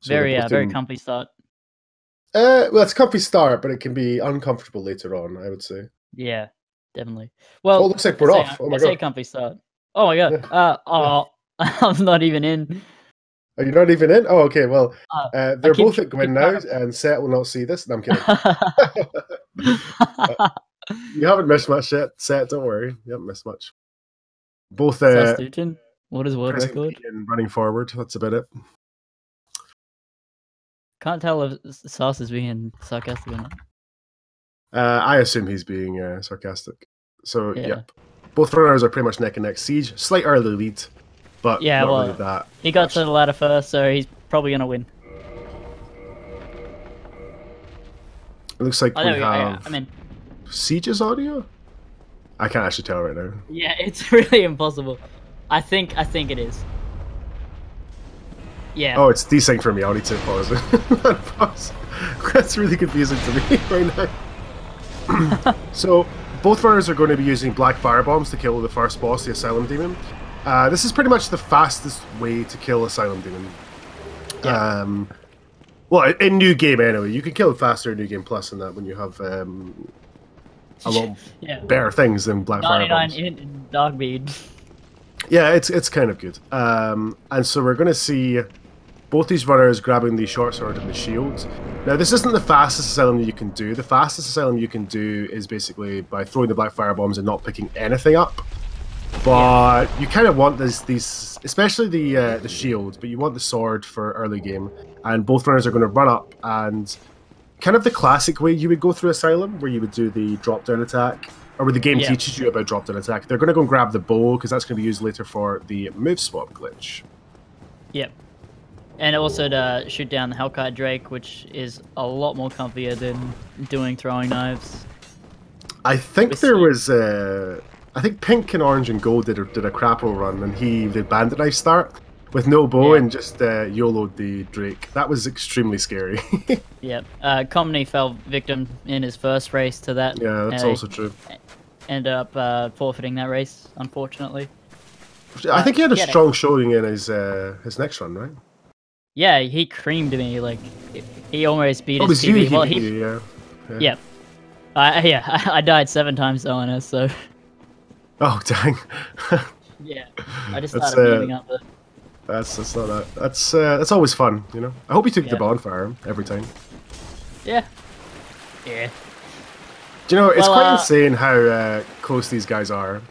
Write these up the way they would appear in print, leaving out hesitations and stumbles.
So they're both very in... comfy start. Well, it's a comfy start, but it can be uncomfortable later on, I would say. Yeah, definitely. Oh, Well, it looks like we're off. Oh my I say god. comfy start. Oh my god. Yeah. I'm not even in. Are you not even in? Oh, okay. Well, I they're keep both at Gwyn now, and Set will not see this. No, I'm kidding. You haven't missed much yet, Set. Don't worry. You haven't missed much. Both Sastutin? What is world pressing record? B and running forward. That's about it. Can't tell if Sauce is being sarcastic or not. I assume he's being sarcastic. So, Yeah. yep. Both runners are pretty much neck and neck. Siege, slight early lead, but Yeah, not well, really that. he got to the ladder first, so he's probably going to win. It looks like we have yeah, I mean, Siege's audio? I can't actually tell right now. yeah, it's really impossible. I think it is. Yeah. Oh, it's desynced for me. I'll need to pause it. That's really confusing to me right now. So, both runners are going to be using black firebombs to kill the first boss, the Asylum Demon. This is pretty much the fastest way to kill Asylum Demon. Yeah. Well, in New Game anyway. You can kill it faster in New Game Plus than that when you have a lot better things than black firebombs. 99 in Dogbead. Yeah, it's kind of good. And so we're going to see both these runners grabbing the short sword and the shield. Now, this isn't the fastest Asylum you can do. The fastest Asylum you can do is basically by throwing the black firebombs and not picking anything up. But you kind of want these, especially the shield, but you want the sword for early game. And both runners are going to run up and kind of the classic way you would go through Asylum, where you would do the drop-down attack, or where the game teaches you about drop-down attack. They're going to go and grab the bow, because that's going to be used later for the move swap glitch. Yep. And also to shoot down the Hellkite Drake, which is a lot more comfier than doing throwing knives. I think there was... I think Pink and Orange and Gold did a crapple run, and he did Bandit Knife start with no bow and just YOLO'd the Drake. That was extremely scary. Yep. Comney fell victim in his first race to that. Yeah, that's also true. Ended up forfeiting that race, unfortunately. I think he had a strong showing in his next run, right? Yeah, he creamed me. Like, he almost beat his TV. Well, yeah. I died 7 times on it, so... Oh, dang. Yeah, I just started moving up. That's not that. That's always fun, you know. I hope you took the bonfire every time. Yeah. Yeah. Do you know, it's quite insane how close these guys are.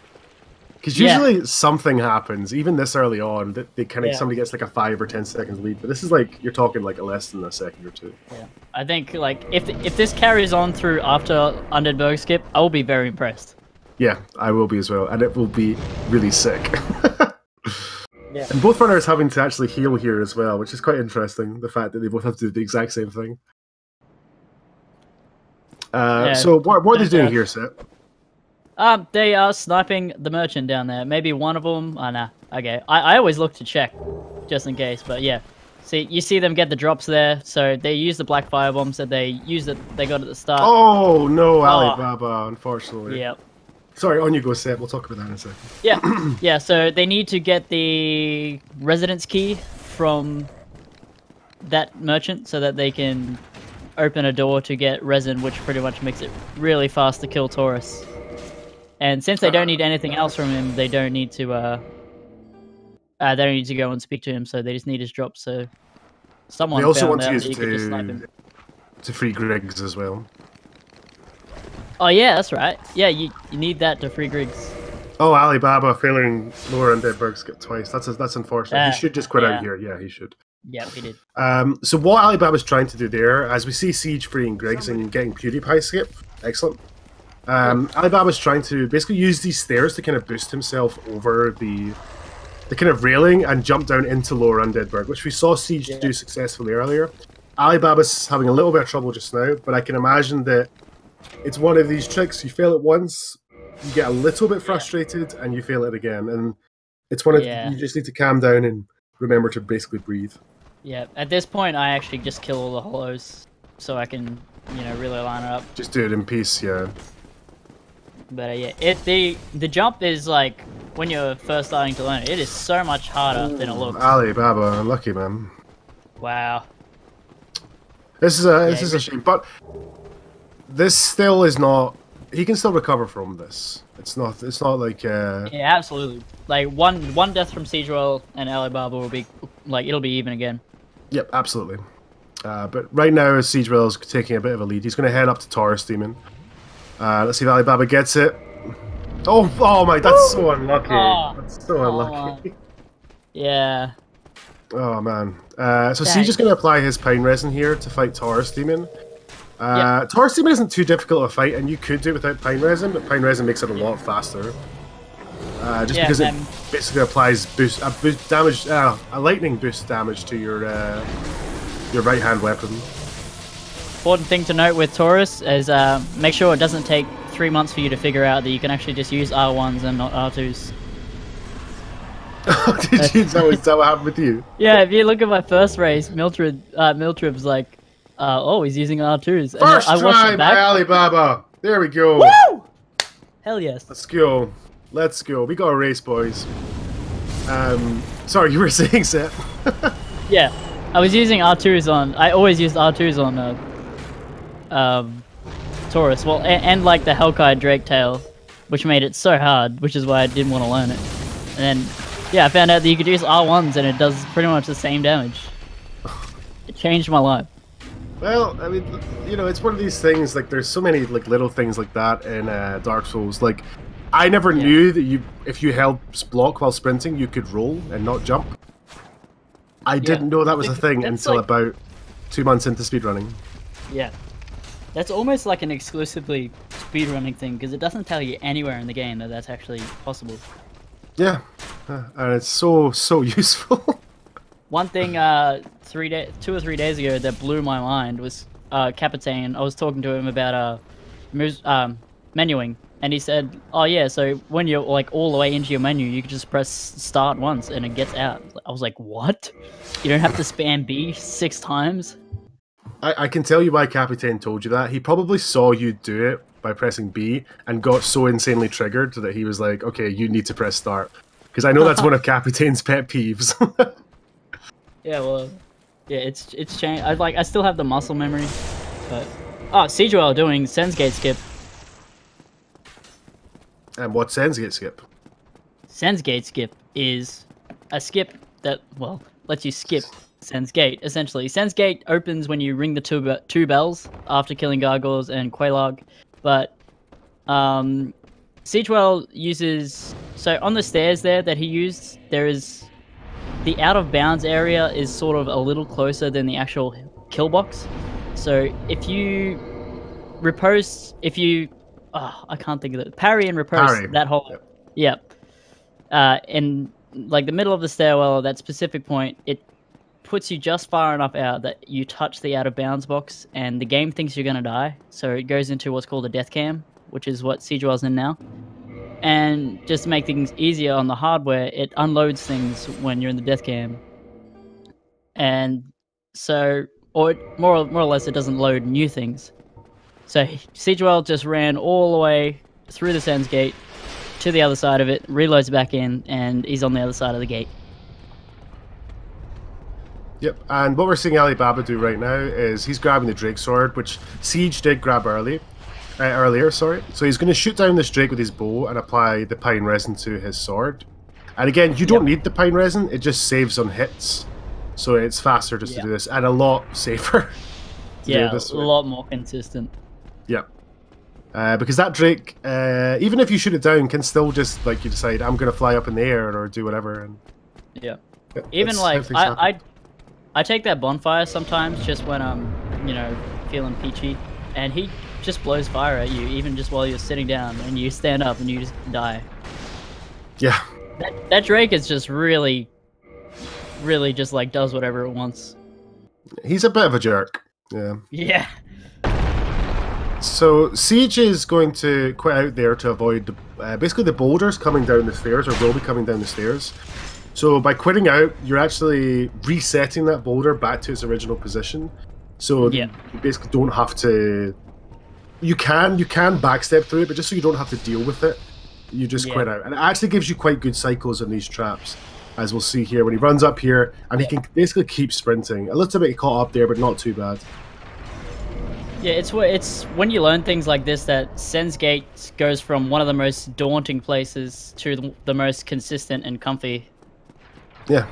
Because usually something happens, even this early on, that they kind of somebody gets like a 5 or 10 seconds lead. But this is like you're talking like less than a second or two. Yeah, I think like if this carries on through after Undead Burger Skip, I will be very impressed. Yeah, I will be as well, and it will be really sick. Yeah. And both runners having to actually heal here as well, which is quite interesting. The fact that they both have to do the exact same thing. So what are they doing here, Seth? They are sniping the merchant down there. Maybe one of them. Oh, nah. Okay. I always look to check, just in case. But yeah, see, you see them get the drops there. So they use the black firebombs that they got at the start. Oh no, Alibaba! Unfortunately. Yep. Sorry, on you go, Seth. We'll talk about that in a second. Yeah, yeah. So they need to get the residence key from that merchant so that they can open a door to get resin, which pretty much makes it really fast to kill Taurus. And since they don't need anything else from him, they don't need to go and speak to him. So they just need his drop. So someone they also found want to out use that you could just snipe him. to free Griggs as well. Oh yeah, that's right. Yeah, you need that to free Griggs. Oh, Alibaba failing lower undead Burger Skip twice. That's unfortunate. He should just quit out here. Yeah, he should. Yeah, he did. So what Alibaba's trying to do there, as we see Siege freeing Griggs and getting PewDiePie skip, excellent. Alibaba's trying to basically use these stairs to kind of boost himself over the kind of railing and jump down into lower undead Burg, which we saw Siege do successfully earlier. Alibaba's having a little bit of trouble just now, but I can imagine that it's one of these tricks. You fail it once, you get a little bit frustrated, and you fail it again. And it's one of you just need to calm down and remember to basically breathe. Yeah, at this point, I actually just kill all the hollows so I can, really line it up. Just do it in peace, yeah. But the jump is like when you're first starting to learn it is so much harder than it looks. Alibaba, lucky man. Wow. This is a shame, but this still is not. He can still recover from this. It's not like. Yeah, absolutely. Like one death from Siegewell and Alibaba will be like it'll be even again. Yep, absolutely. But right now, Siegewell is taking a bit of a lead. He's going to head up to Taurus Demon. Let's see if Alibaba gets it. Oh my! That's so unlucky. That's so unlucky. Yeah. Oh man. So Siege is going to apply his Pine Resin here to fight Taurus Demon. Taurus Demon isn't too difficult to fight, and you could do it without Pine Resin, but Pine Resin makes it a lot faster. Just because it basically applies a lightning boost damage to your right hand weapon. Important thing to note with Taurus is make sure it doesn't take 3 months for you to figure out that you can actually just use R1s and not R2s. Is that what happened with you? Yeah, if you look at my first race, Miltrib's like, he's using R2s. First try by Alibaba. There we go. Woo! Hell yes. Let's go. Let's go. We got a race, boys. Sorry, you were saying, Seth. Yeah, I was using R2s on. I always used R2s on Taurus. Well, and like the Hellkite Drake tail, which made it so hard, which is why I didn't want to learn it. And then, yeah, I found out that you could use R1s and it does pretty much the same damage. It changed my life. Well, I mean, you know, it's one of these things. Like, there's so many like little things like that in Dark Souls. Like, I never knew that if you held block while sprinting, you could roll and not jump. I didn't know that was a thing until like, about 2 months into speedrunning. Yeah. That's almost like an exclusively speedrunning thing, because it doesn't tell you anywhere in the game that that's actually possible. Yeah. And it's so useful. One thing 2 or 3 days ago that blew my mind was Capitaine. I was talking to him about menuing. And he said, oh yeah, so when you're like all the way into your menu, you can just press start once and it gets out. I was like, what? You don't have to spam B 6 times? I can tell you why Capitaine told you that. He probably saw you do it by pressing B and got so insanely triggered that he was like, okay, you need to press start. Because I know that's one of Capitaine's pet peeves. Yeah, well, yeah, it's changed. I still have the muscle memory, but Siegewell doing Sen's Gate skip. And what's Sen's Gate skip? Sen's Gate skip is a skip that, well, lets you skip Sen's Gate, essentially. Sen's Gate opens when you ring the two bells after killing Gargoyles and Quelaag, but Siegewell uses... So on the stairs there that he used, there is... The out-of-bounds area is sort of a little closer than the actual kill box. So if you riposte... I can't think of it. Parry and riposte that whole... Yep. In like the middle of the stairwell, that specific point, it puts you just far enough out that you touch the out-of-bounds box, and the game thinks you're going to die. So it goes into what's called a death cam, which is what Siegewell's in now. And just to make things easier on the hardware, it unloads things when you're in the death cam. And so, or more or less, it doesn't load new things. So Siegewell just ran all the way through the Sen's Gate to the other side of it, reloads back in, and he's on the other side of the gate. Yep, and what we're seeing Alibaba do right now is he's grabbing the Drake sword, which Siege did grab earlier. So he's going to shoot down this Drake with his bow and apply the Pine Resin to his sword. And again, you don't need the Pine Resin, it just saves on hits. So it's faster just to do this, and a lot safer. Yeah, a lot more consistent. Yep. Because that Drake, even if you shoot it down, can still just, like, you decide, I'm going to fly up in the air or do whatever. And even, like, I take that bonfire sometimes just when I'm, you know, feeling peachy. And he just blows fire at you, even just while you're sitting down, and you stand up and you just die. Yeah. That Drake is just really just, like, does whatever it wants. He's a bit of a jerk. Yeah. Yeah. So Siege is going to quit out there to avoid basically the boulders coming down the stairs, or will be coming down the stairs. So by quitting out, you're actually resetting that boulder back to its original position. So you basically don't have to... You can backstep through it, but just so you don't have to deal with it, you just quit out. And it actually gives you quite good cycles in these traps, as we'll see here when he runs up here, and he can basically keep sprinting. A little bit caught up there, but not too bad. Yeah, it's when you learn things like this that Sen's Gate goes from one of the most daunting places to the most consistent and comfy. Yeah.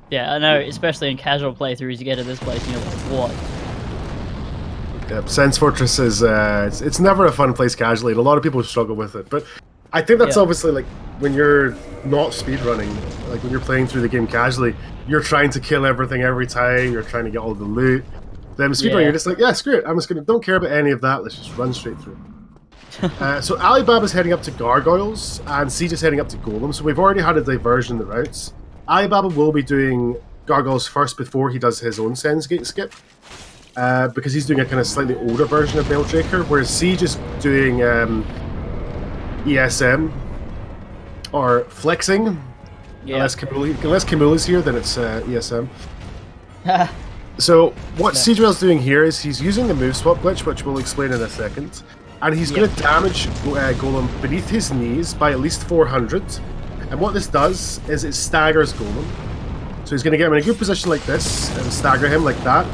Yeah, I know, especially in casual playthroughs, you get to this place and you're like, what? Yep, Sen's Fortress is it's never a fun place casually, and a lot of people struggle with it. But I think that's obviously like when you're not speedrunning, like when you're playing through the game casually, you're trying to kill everything every time, you're trying to get all the loot. Then speedrunning, you're just like, yeah, screw it, I'm just gonna don't care about any of that, let's just run straight through. So Alibaba's heading up to Gargoyles, and Siege is heading up to Golem, so we've already had a diversion in the routes. Alibaba will be doing Gargoyles first before he does his own Sen's Gate skip. Because he's doing a kind of slightly older version of Maildraker, whereas Siege is doing ESM or flexing. Yeah. Unless Kimuli's here, then it's ESM. So what Siegewell's doing here is he's using the move swap glitch, which we'll explain in a second, and he's going to damage Golem beneath his knees by at least 400. And what this does is it staggers Golem. So he's going to get him in a good position like this and stagger him like that.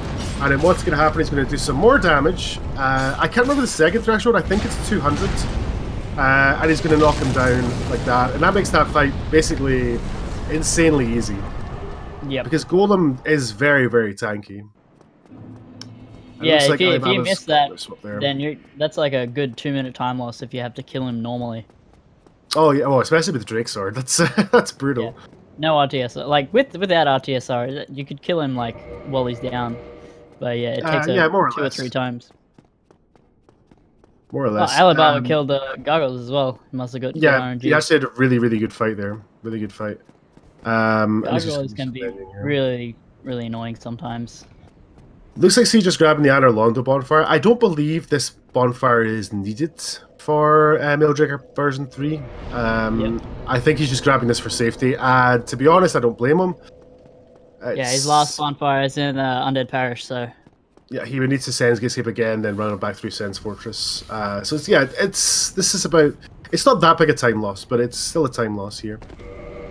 And then what's going to happen, he's going to do some more damage. I can't remember the second threshold, I think it's 200. And he's going to knock him down like that. And that makes that fight basically insanely easy. Yeah. Because Golem is very, very tanky. Yeah, if you miss that, then that's like a good 2-minute time loss if you have to kill him normally. Oh yeah, well, especially with the Drake Sword, that's brutal. Yeah. No RTSR, like without RTSR, you could kill him like while he's down. But yeah, it takes 2 or 3 times. More or less. Oh, Alibaba killed Gargoyles as well. He must have got yeah. RNG. He actually had a really, really good fight there. Really good fight. Gargoyles can be really, really annoying sometimes. Looks like Siege just grabbing the Anor Londo bonfire. I don't believe this bonfire is needed for Maildraker version 3. I think he's just grabbing this for safety. And to be honest, I don't blame him. Yeah, his last bonfire is in Undead Parish, so... Yeah, he would need to Sen's Gate skip again, then run him back through Sen's Fortress. So it's, yeah, this is about... It's not that big a time loss, but it's still a time loss here.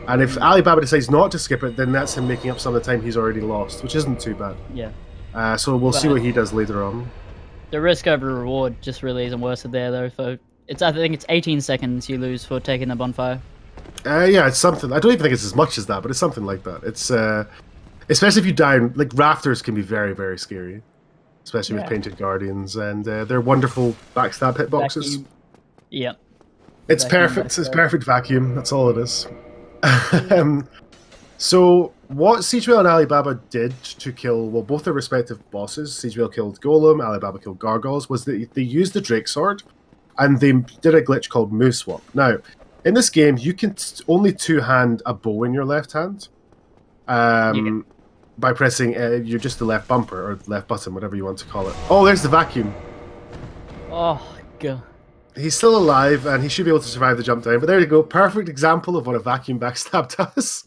And if Alibaba decides not to skip it, then that's him making up some of the time he's already lost, which isn't too bad. Yeah. So we'll see what he does later on. The risk over reward just really isn't worth it there, though. For I think it's 18 seconds you lose for taking the bonfire. Yeah, it's something. I don't even think it's as much as that, but it's something like that. It's especially if you die. Like rafters can be very, very scary, especially with painted guardians, and they're wonderful backstab hitboxes. Yeah. It's perfect. It's perfect vacuum. That's all it is. So what Siegewell and Alibaba did to kill, well, both their respective bosses, Siegewell killed Golem, Alibaba killed Gargoyles, was that they used the Drake Sword, and they did a glitch called Move Swap. Now, in this game, you can only two-hand a bow in your left hand by pressing just the left bumper, or left button, whatever you want to call it. Oh, there's the vacuum. Oh, God. He's still alive, and he should be able to survive the jump down, but there you go. Perfect example of what a vacuum backstab does.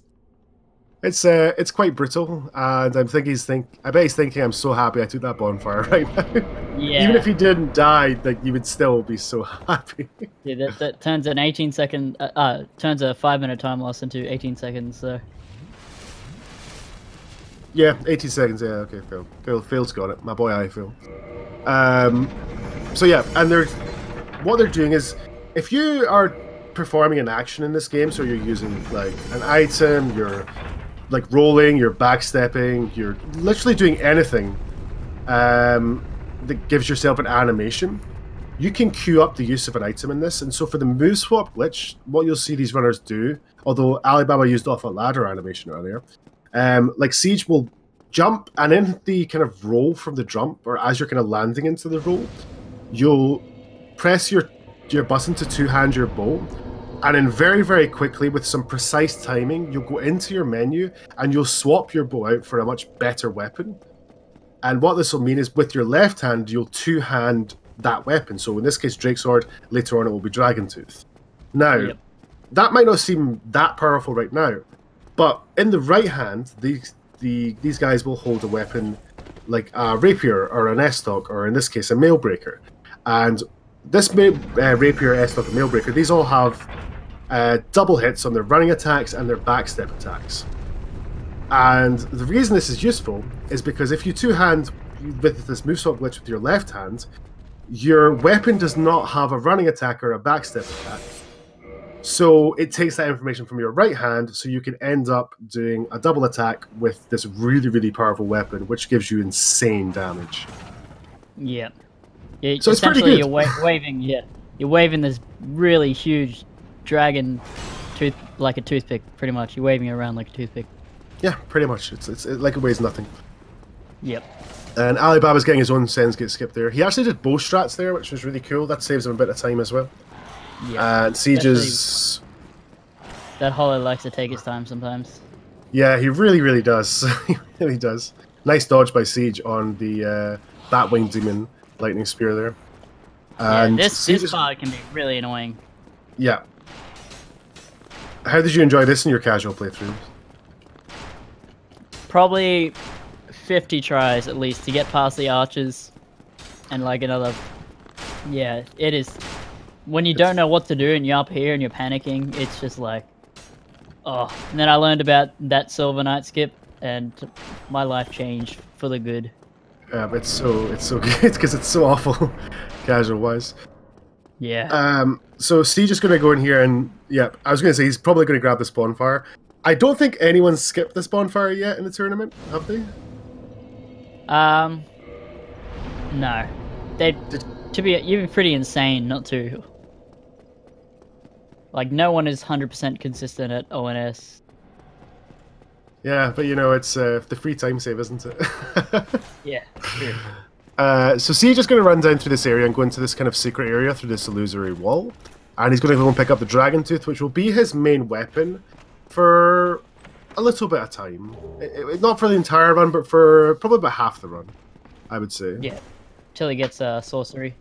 It's quite brutal, and I bet he's thinking, I'm so happy I took that bonfire right now. Yeah. Even if he didn't die, like you would still be so happy. Yeah, that turns an 18-second, turns a 5-minute time loss into 18 seconds. So. Yeah, 18 seconds. Yeah, okay, Phil's got it. My boy, Phil. So yeah, and what they're doing is, if you are performing an action in this game, so you're using like an item, you're like rolling, you're backstepping, you're literally doing anything that gives yourself an animation, you can queue up the use of an item in this. And so for the move swap glitch, what you'll see these runners do, although Alibaba used off a ladder animation earlier, like Siege will jump, and in the kind of roll from the jump, or as you're kind of landing into the roll, you'll press your button to two-hand your bow, and then very, very quickly, with some precise timing, you'll go into your menu and you'll swap your bow out for a much better weapon. And what this will mean is, with your left hand, you'll two-hand that weapon. So in this case, Drake Sword, later on it will be Dragon Tooth. Now, that might not seem that powerful right now, but in the right hand, these guys will hold a weapon like a rapier or an S-stock, or in this case, a Mailbreaker. And this rapier, S-stock, and Mailbreaker, these all have double hits on their running attacks and their backstep attacks. And the reason this is useful is because if you two-hand with this move swap glitch with your left hand, your weapon does not have a running attack or a backstep attack. So it takes that information from your right hand, so you can end up doing a double attack with this really, really powerful weapon, which gives you insane damage. Yeah. So it's pretty good. You're waving, you're waving this really huge dragon tooth, like a toothpick, pretty much. You're waving it around like a toothpick. Yeah, pretty much. It's like it weighs nothing. Yep. And Alibaba's getting his own sends get skipped there. He actually did bow strats there, which was really cool. That saves him a bit of time as well. Yeah. And Siege's... That Hollow likes to take his time sometimes. Yeah, he really, really does. He really does. Nice dodge by Siege on the Batwing Demon Lightning Spear there. And yeah, this part can be really annoying. Yeah. How did you enjoy this in your casual playthrough? Probably 50 tries at least to get past the archers. And like another... Yeah, it is... When you don't know what to do and you're up here and you're panicking, it's just like... Oh. And then I learned about that Silver Knight skip, and my life changed for the good. Yeah, but it's so good because it's so awful, casual-wise. Yeah. So Siege is going to go in here and... Yeah, I was going to say he's probably going to grab this bonfire. I don't think anyone's skipped this bonfire yet in the tournament, have they? No. You'd be pretty insane not to. Like, no one is 100% consistent at ONS. Yeah, but you know, it's the free time save, isn't it? Yeah, true. So Siege is going to run down through this area and go into this kind of secret area through this illusory wall. And he's going to go and pick up the Dragon Tooth, which will be his main weapon for a little bit of time. Not for the entire run, but for probably about half the run, I would say. Yeah, till he gets sorcery.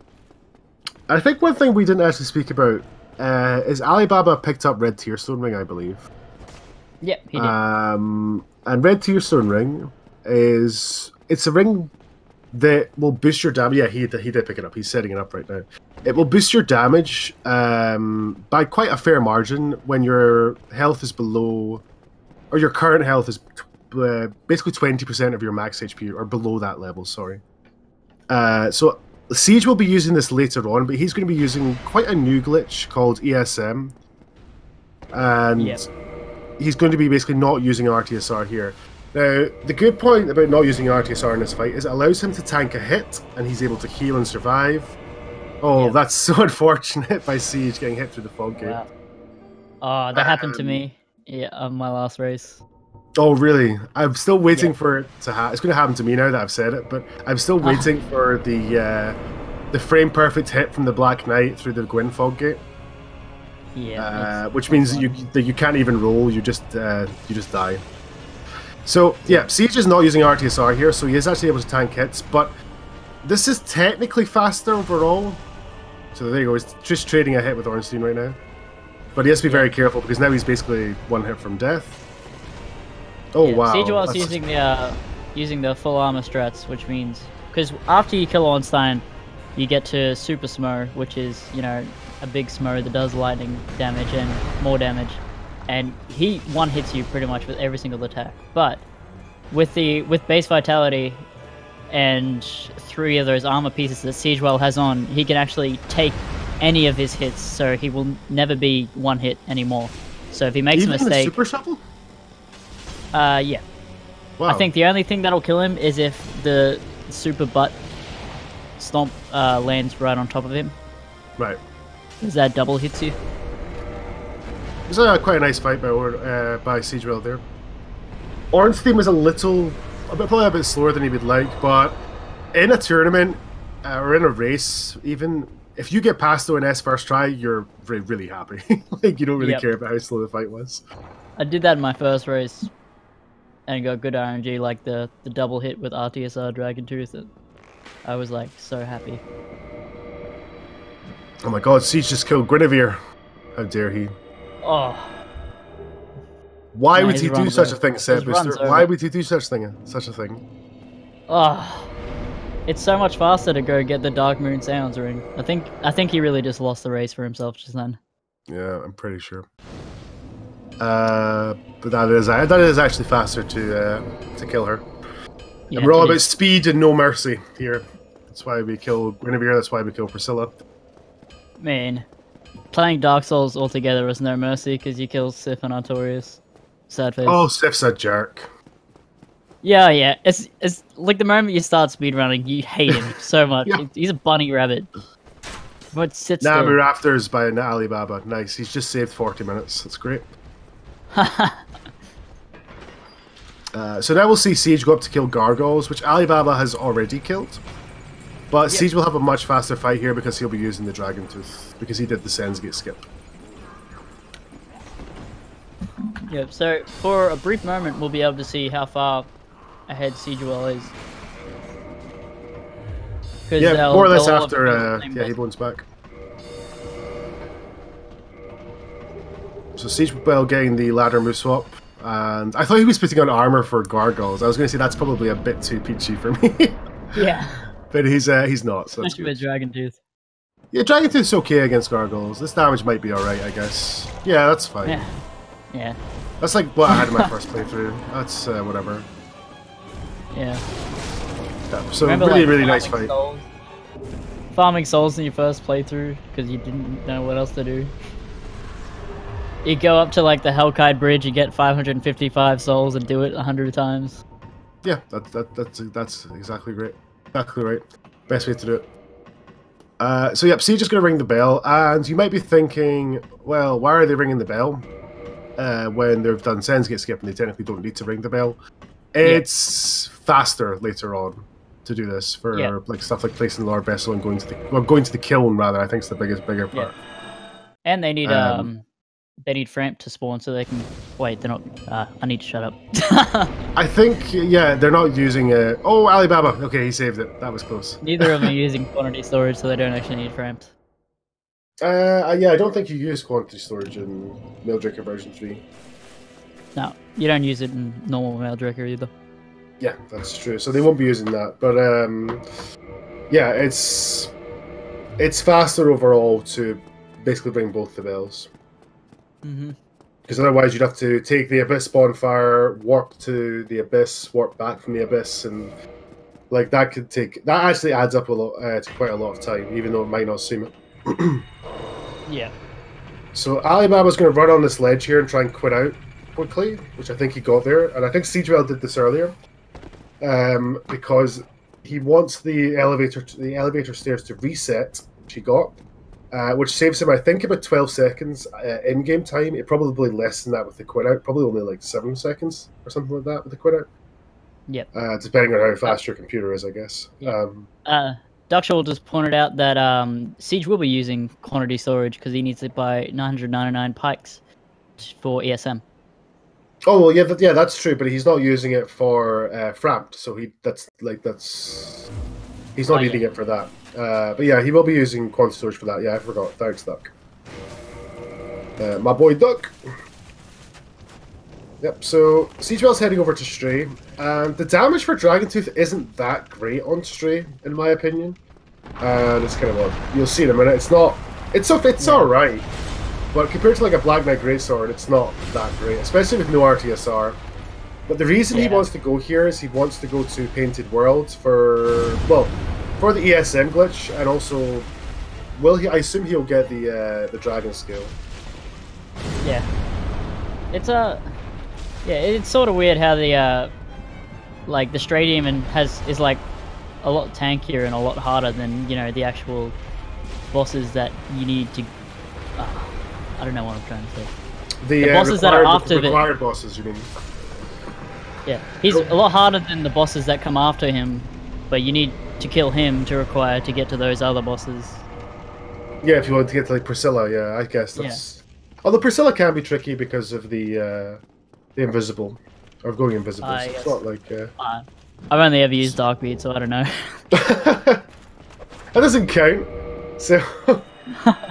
I think one thing we didn't actually speak about is Alibaba picked up Red Tearstone Ring, I believe. Yep, he did. And Red Tearstone Ring it's a ring that will boost your damage. Yeah, he did pick it up. He's setting it up right now. It will boost your damage by quite a fair margin when your health is below, or your current health is basically 20% of your max HP, or below that level, sorry. So Siege will be using this later on, but he's going to be using quite a new glitch called ESM. And he's going to be basically not using RTSR here. Now, the good point about not using RTSR in this fight is it allows him to tank a hit, and he's able to heal and survive. Oh, that's so unfortunate by Siege getting hit through the fog gate. Wow. Oh, that happened to me on my last race. Oh, really? I'm still waiting for it to happen. It's going to happen to me now that I've said it, but I'm still waiting for the frame-perfect hit from the Black Knight through the Gwyn fog gate. Yeah. Which means that you can't even roll, you just die. So, yeah, Siege is not using RTSR here, so he is actually able to tank hits, but this is technically faster overall. So there you go, he's just trading a hit with Ornstein right now. But he has to be very careful, because now he's basically one hit from death. Oh, wow. Siegewell's using the full armor strats, which means... Because after you kill Ornstein, you get to Super Smo, which is, you know, a big Smo that does lightning damage and more damage. And he one-hits you pretty much with every single attack. But with base vitality and 3 of those armor pieces that Siegewell has on, he can actually take any of his hits, so he will never be one hit anymore. So if he makes a mistake... Super Shovel? Yeah. Wow. I think the only thing that'll kill him is if the super butt stomp lands right on top of him. Right. Because that double hits you. It was quite a nice fight by Siegewell there. Ornstein was probably a bit slower than he would like, but in a tournament or in a race, even if you get past ONS first try, you're really happy. Like, you don't really care about how slow the fight was. I did that in my first race and got good RNG, like the double hit with RTSR Dragon Tooth. I was like so happy. Oh my god, Siege just killed Guinevere. How dare he? Oh. Why would he do such a thing, Seb Booster? Why would he do such a thing? Oh. It's so much faster to go get the Dark Moon Sounds ring. I think he really just lost the race for himself just then. Yeah, I'm pretty sure. But that is actually faster to kill her. And we're all about speed and no mercy here. That's why we kill Guinevere, that's why we kill Priscilla. Man, playing Dark Souls altogether is no mercy because you kill Sif and Artorias. Sad face. Oh, Sif's a jerk. Yeah. It's like the moment you start speedrunning, you hate him so much. Yeah. He's a bunny rabbit. But sit still. Nami Rafters by Alibaba. Nice. He's just saved 40 minutes. That's great. So now we'll see Siege go up to kill Gargoyles, which Alibaba has already killed. But Siege will have a much faster fight here because he'll be using the Dragon Tooth, because he did the Sensgate skip. Yep, so for a brief moment we'll be able to see how far ahead Siegewell is. Yeah, more or less after Hebron's back. So Siegewell getting the ladder move swap, and I thought he was putting on armor for Gargoyles. I was going to say that's probably a bit too peachy for me. Yeah. But he's not. So especially with Dragon Tooth. Yeah, Dragon Tooth's okay against Gargoyles. This damage might be alright, I guess. Yeah, that's fine. Yeah. That's like what I had in my first playthrough. That's whatever. Yeah. So remember, really nice fight. Farming souls in your first playthrough because you didn't know what else to do. You go up to like the Hellkite Bridge, you get 555 souls and do it 100 times. Yeah, that's exactly great. Exactly right. Best way to do it. So yep, Siege is going to ring the bell, and you might be thinking, well, why are they ringing the bell when they've done Sensgate skip and they technically don't need to ring the bell? It's faster later on to do this for like stuff like placing the Lord Vessel and going to the kiln rather. I think it's the bigger part. And they need Framp to spawn so they can. Wait, they're not. I need to shut up. I think they're not using it. Oh, Alibaba. Okay, he saved it. That was close. Neither of them are using quantity storage, so they don't actually need Framp. I don't think you use quantity storage in Maildrinker version 3. No, you don't use it in normal Maildrinker either. Yeah, that's true. So they won't be using that. But yeah, it's faster overall to basically bring both the bells. Because otherwise you'd have to take the Abyss bonfire, warp to the Abyss, warp back from the Abyss, and like that actually adds up a lot to quite a lot of time, even though it might not seem it. Yeah. So Alibaba's going to run on this ledge here and try and quit out quickly, which I think he got there, and I think Siegewell did this earlier, because he wants the elevator stairs to reset, which he got. Which saves him, I think, about 12 seconds in-game time. It probably less than that with the quit out. Probably only like 7 seconds or something like that with the quit out. Yep. Depending on how fast your computer is, I guess. Yeah. Duckshaw just pointed out that Siege will be using quantity storage because he needs it by 999 pikes for ESM. Oh well, yeah, that's true. But he's not using it for Frampt, so he's not needing it for that. But yeah, he will be using quantity storage for that. Yeah, I forgot. Thanks, Duck. My boy Duck. Yep, so Siegewell's heading over to Stray, and the damage for Dragon Tooth isn't that great on Stray, in my opinion. And it's kind of what you'll see in a minute. It's alright, but compared to like a Black Knight Greatsword, it's not that great, especially with no RTSR. But the reason he wants to go here is he wants to go to Painted World for the ESM glitch, and also, I assume he'll get the dragon skill. Yeah. It's sort of weird how the the Stray Demon is like a lot tankier and a lot harder than the actual bosses that you need to. I don't know what I'm trying to say. The bosses that are after the required bosses, you mean? Yeah, he's a lot harder than the bosses that come after him, but you need to kill him to get to those other bosses. Yeah, if you want to get to like Priscilla, yeah, I guess that's. Yeah. Although Priscilla can be tricky because of the invisible, or going invisible. So it's not like. I've only ever used Darkbeard, so I don't know. That doesn't count. So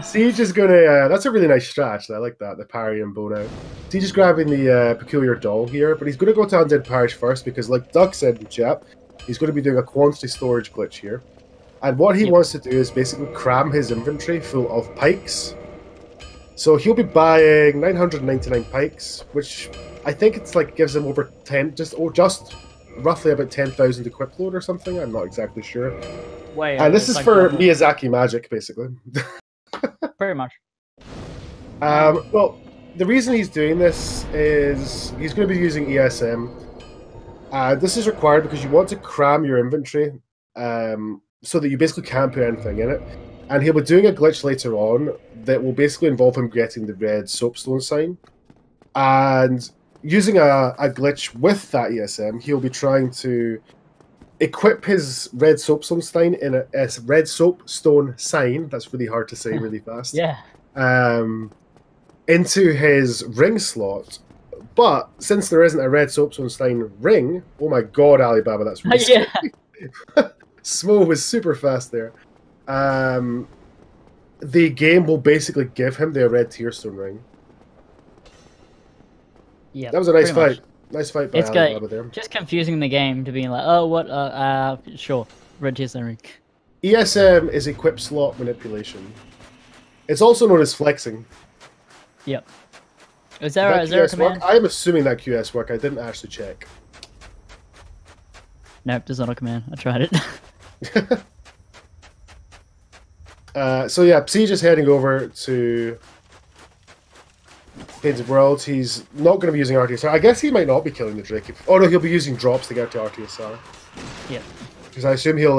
Siege is gonna. That's a really nice strat. Actually, I like that. The parry and bow now. Siege is grabbing the peculiar doll here, but he's gonna go to Undead Parish first because, like Duck said in chat, he's going to be doing a quantity storage glitch here. And what he wants to do is basically cram his inventory full of pikes. So he'll be buying 999 pikes, which I think it's like gives him over 10, just roughly about 10,000 equip load or something. I'm not exactly sure. Way And this it's is like for double. Miyazaki magic, basically. Pretty much. Well, the reason he's doing this is he's going to be using ESM. This is required because you want to cram your inventory so that you basically can't put anything in it. And he'll be doing a glitch later on that will basically involve him getting the red soapstone sign. And using a glitch with that ESM, he'll be trying to equip his red soapstone sign in a red soapstone sign. That's really hard to say really fast. Yeah. Into his ring slot. But since there isn't a red soapstone sign ring, oh my god, Alibaba, that's really Yeah. Smo was super fast there. The game will basically give him the red tearstone ring. Yeah. That was a nice fight. Nice fight by It's Alibaba there. just confusing the game to being like, oh, what? Sure, red tearstone ring. ESM is equip slot manipulation. It's also known as flexing. Yep. Is there a command? Work? I'm assuming that QS work. I didn't actually check. Nope, there's not a command. I tried it. So yeah, Siege is heading over to Painted Worlds. He's not going to be using RTSR. I guess he might not be killing the Drake. Oh no, he'll be using drops to get to RTSR. Yeah. Because I assume he'll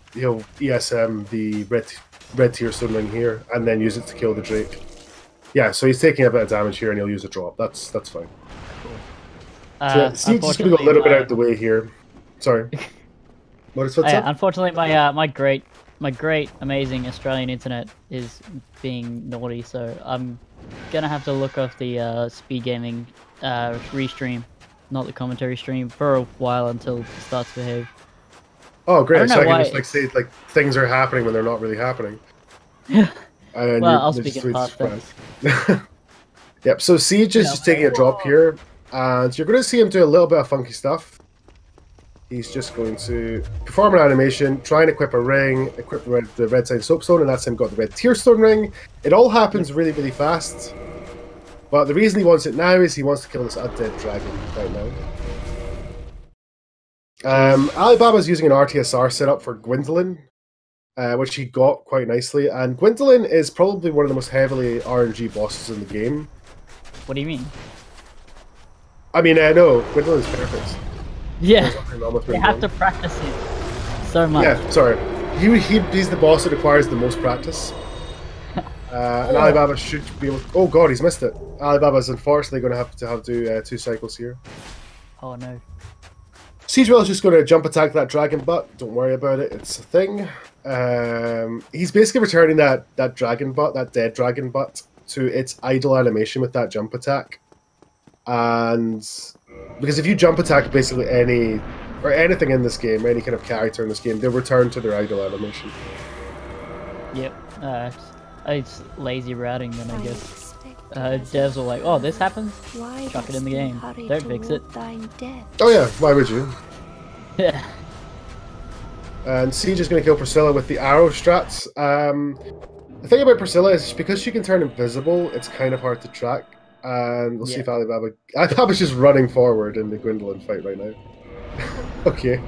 ESM the red tearstone ring here and then use it to kill the Drake. Yeah, so he's taking a bit of damage here and he'll use a drop. That's fine. Cool. So Siege is going to go a little bit out of the way here. Sorry. What's up? Unfortunately, my great, amazing Australian internet is being naughty, so I'm gonna have to look off the speed gaming restream, not the commentary stream, for a while until it starts to behave. Oh, great! So I can why just say things are happening when they're not really happening. Yeah. And well, I'll speak in past tense. Yep. So Siege is just taking a drop here, and you're going to see him do a little bit of funky stuff. He's just going to perform an animation, try and equip a ring, equip the red sign soapstone, and that's him got the red tearstone ring. It all happens really, really fast. But the reason he wants it now is he wants to kill this undead dragon right now. Alibaba's using an RTSR setup for Gwendolyn, which he got quite nicely. And Gwendolyn is probably one of the most heavily RNG bosses in the game. What do you mean? I mean, no, Gwendolyn's perfect. Yeah, you have to practice it so much. Yeah, sorry. He's the boss that requires the most practice. And Alibaba should be able to... Oh god, he's missed it. Alibaba's unfortunately going to have to do 2 cycles here. Oh no. Siegewell is just going to jump attack that dragon butt. Don't worry about it, it's a thing. He's basically returning that dragon butt, that dead dragon butt, to its idle animation with that jump attack. And because if you jump attack basically anything in this game, any kind of character in this game, they'll return to their idle animation. Yep. It's lazy routing then, I guess. Devs are like, oh, this happens? Chuck it in the game. Don't fix it. Oh yeah, why would you? Yeah. And Siege is going to kill Priscilla with the arrow strats. The thing about Priscilla is because she can turn invisible, it's kind of hard to track. And we'll see if Alibaba's just running forward in the Gwendolyn fight right now. Okay.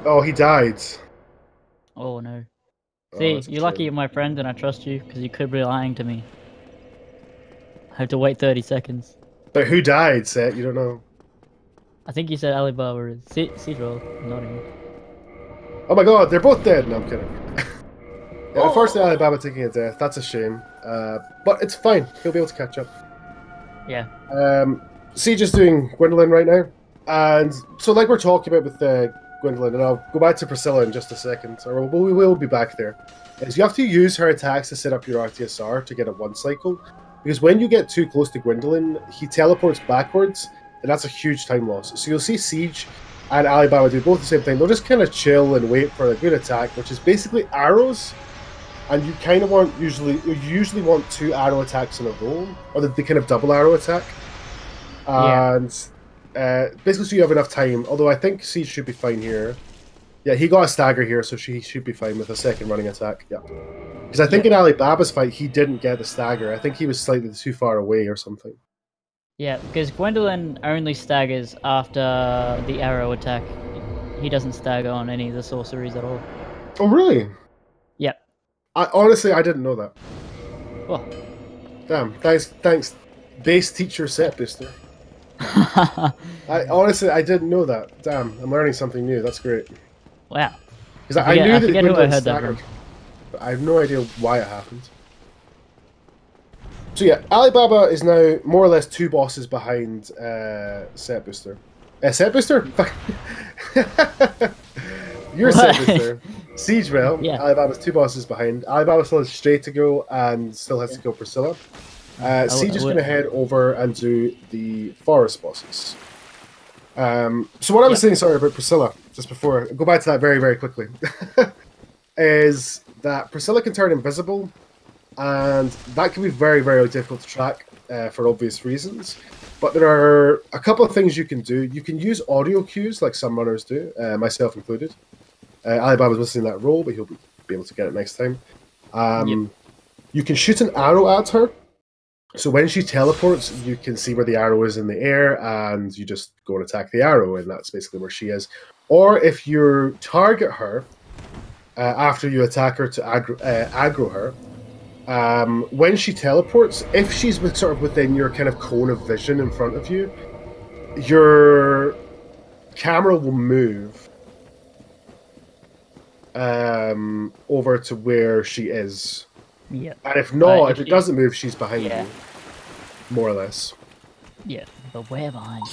Oh, he died. Oh no. See, you're lucky you're my friend and I trust you, because you could be lying to me. I have to wait 30 seconds. But who died, Seth? You don't know. I think you said Alibaba is Siegewell, not him. Oh my god, they're both dead! No, I'm kidding. Yeah, unfortunately, Alibaba taking a death. That's a shame. But it's fine. He'll be able to catch up. Yeah. Siege is doing Gwendolyn right now. And so like we're talking about with Gwendolyn, and I'll go back to Priscilla in just a second, or we will be back there, is you have to use her attacks to set up your RTSR to get a 1 cycle. Because when you get too close to Gwendolyn, he teleports backwards, and that's a huge time loss. So you'll see Siege and Alibaba do both the same thing. They'll just kind of chill and wait for a good attack, which is basically arrows. And you kind of usually want 2 arrow attacks in a row, or the kind of double arrow attack. And basically so you have enough time, although I think Siege should be fine here. Yeah, he got a stagger here, so he should be fine with a second running attack. Yeah. Because I think in Alibaba's fight, he didn't get the stagger. I think he was slightly too far away or something. Yeah, because Gwendolyn only staggers after the arrow attack. He doesn't stagger on any of the sorceries at all. Oh, really? Yep. Honestly, I didn't know that. Well. Damn. Thanks, base teacher set booster. Honestly, I didn't know that. Damn, I'm learning something new. That's great. Wow. Because I knew that Gwendolyn that staggered, but I have no idea why it happened. So yeah, Alibaba is now more or less 2 bosses behind Set Booster. Set Booster? Your Set Booster. Siegewell. Yeah. Alibaba's 2 bosses behind. Alibaba still has Stray to go and still has to kill Priscilla. Siege is going to head over and do the forest bosses. So what I was saying, sorry, about Priscilla, just before, go back to that very, very quickly, is that Priscilla can turn invisible, and that can be very, very difficult to track for obvious reasons. But there are a couple of things you can do. You can use audio cues like some runners do, myself included. Alibaba's missing that role, but he'll be able to get it next time. You can shoot an arrow at her. So when she teleports, you can see where the arrow is in the air, and you just go and attack the arrow, and that's basically where she is. Or if you target her after you attack her to aggro her, when she teleports, if she's sort of within your kind of cone of vision in front of you, your camera will move over to where she is. Yeah. And if not, if it doesn't move, she's behind you. More or less. Yeah, but we're behind you.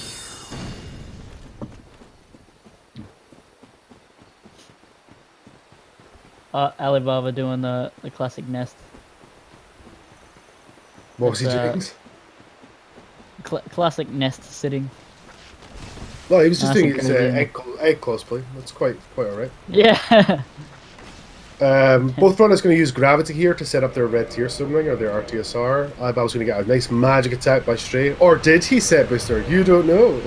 Alibaba doing the classic nest. What was he doing? Classic nest sitting. No, he was just doing his egg cosplay. That's quite alright. Yeah. Both runners going to use gravity here to set up their red tier summoning or their RTSR. Alibaba's going to get a nice magic attack by Stray. Or did he set booster? You don't know.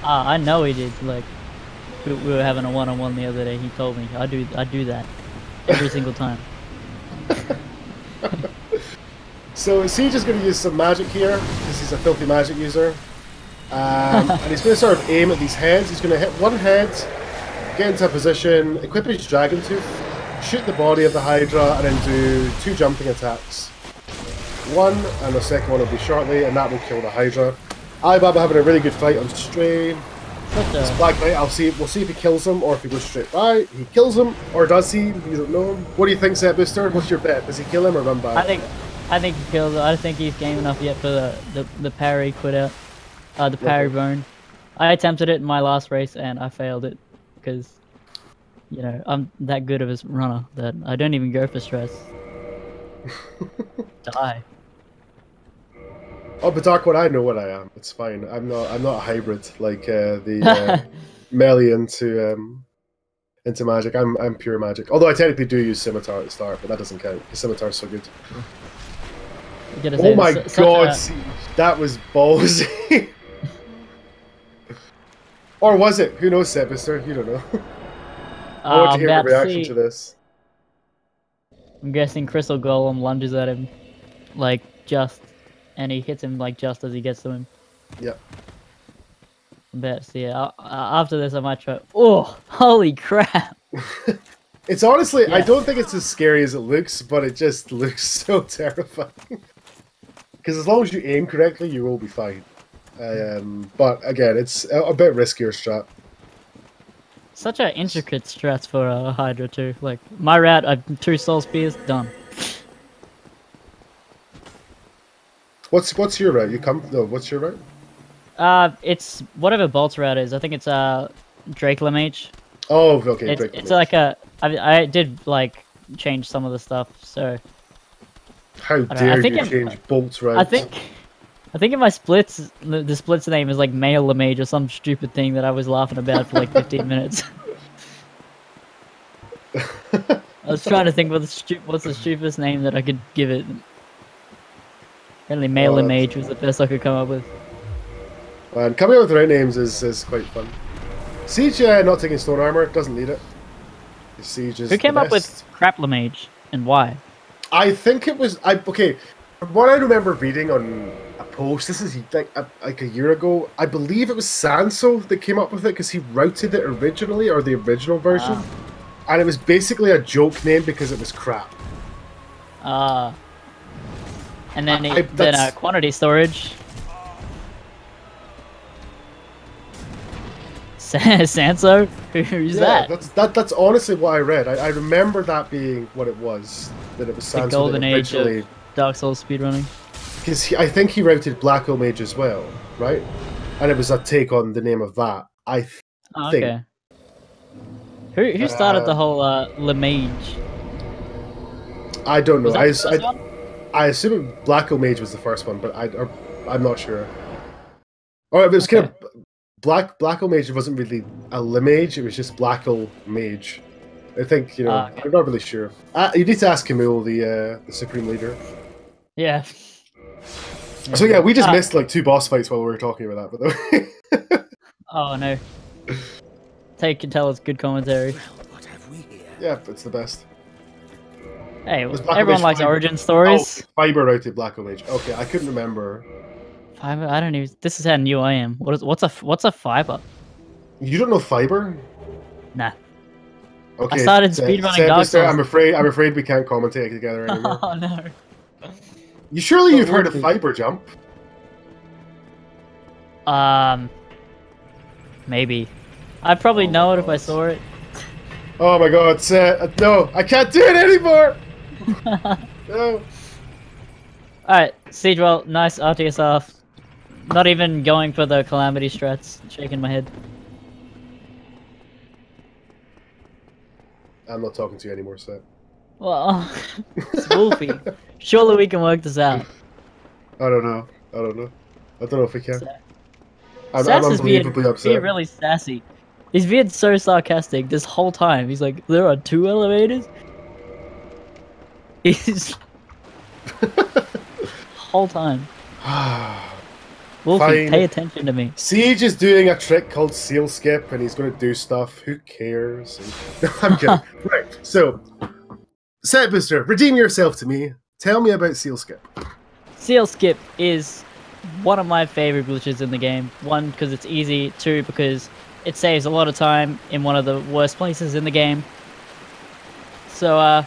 I know he did. Like we were having a one-on-one the other day. He told me I do that every single time. So Siege is going to use some magic here because he's a filthy magic user. And he's going to sort of aim at these heads. He's going to hit one head, get into a position, equip his Dragon Tooth, shoot the body of the Hydra, and then do 2 jumping attacks. One, and the second one will be shortly, and that will kill the Hydra. Alibaba having a really good fight on Stray. This Black Knight, we'll see if he kills him or if he goes straight by. He kills him, or does he? You don't know. What do you think, Set Booster? What's your bet? Does he kill him or run by? I think he kills him. I don't think he's game enough yet for the parry quit out. The parry burn. I attempted it in my last race and I failed it because, you know, I'm that good of a runner that I don't even go for stress. Die. Oh, but Dark One, I know what I am. It's fine. I'm not a hybrid like the melee into magic. I'm pure magic. Although I technically do use scimitar at the start, but that doesn't count. The scimitar's so good. Oh my god, that was ballsy. Or was it? Who knows, Set Booster? You don't know. I want to hear your reaction to this. I'm guessing Crystal Golem lunges at him, like and he hits him like just as he gets to him. Yep. Bet. See, after this, I might try. Oh, holy crap! It's honestly, I don't think it's as scary as it looks, but it just looks so terrifying. Because as long as you aim correctly, you will be fine. But again, it's a bit riskier strat. Such an intricate strat for a Hydra too. Like my route, 2 soul spears, done. What's your route? What's your route? It's whatever Bolt's route is. I think it's Drake Lamage. Oh, okay. It's like I did like change some of the stuff. So how dare you change Bolt's route? I think in my splits, the splits name is like Male Lamage or some stupid thing that I was laughing about for like 15 minutes. I was trying to think what's the stupidest name that I could give it. Apparently Male Lamage was the best I could come up with. And coming up with the right names is quite fun. Siege not taking stone armor, doesn't need it. Siege is Who came up with Crap Lamage and why? I think it was okay. From what I remember reading on a post. This is like a year ago. I believe it was Sanso that came up with it because he routed it originally, or the original version, and it was basically a joke name because it was crap. And then quantity storage. Sanso? Who's that? That's honestly what I read. I remember that being what it was. That it was Sanso. The golden age of Dark Souls speedrunning. Because I think he routed Black Hole Mage as well, right? And it was a take on the name of that. I think. Okay. Who started the whole Le Mage? I don't know. I assume Black Hole Mage was the first one, but I'm not sure. Or it was kind of Black Hole Mage wasn't really a Le Mage. It was just Black Hole Mage. I think I'm not really sure. You need to ask Camille, the supreme leader. Yeah. So yeah, we just missed like 2 boss fights while we were talking about that, by the way. Oh no. Take and tell us good commentary. What have we here? Yeah, it's the best. Hey, everyone likes origin stories. Oh, Fiber routed Black Hole Mage. Okay, I couldn't remember. Fiber? I don't even. This is how new I am. What's a fiber? You don't know Fiber? Nah. Okay. I started speedrunning Dark Souls. I'm afraid we can't commentate together anymore. Oh no. You've heard of Fiber Jump? Maybe. I'd probably know it if I saw it. Oh my god, no, I can't do it anymore! No. Alright, Siegewell, nice RTSR. Not even going for the Calamity strats, shaking my head. I'm not talking to you anymore, Seth. Well, it's Wolfie. Surely we can work this out. I don't know. I don't know if we can. I'm is unbelievably upset. being really sassy. He's being so sarcastic this whole time. He's like, there are 2 elevators? He's... whole time. Wolfie, Fine. pay attention to me. Siege is doing a trick called Seal Skip, and he's going to do stuff. Who cares? No, I'm kidding. Right, so... Set Booster, redeem yourself to me. Tell me about Seal Skip. Seal Skip is one of my favorite glitches in the game. 1, because it's easy. 2, because it saves a lot of time in one of the worst places in the game. So,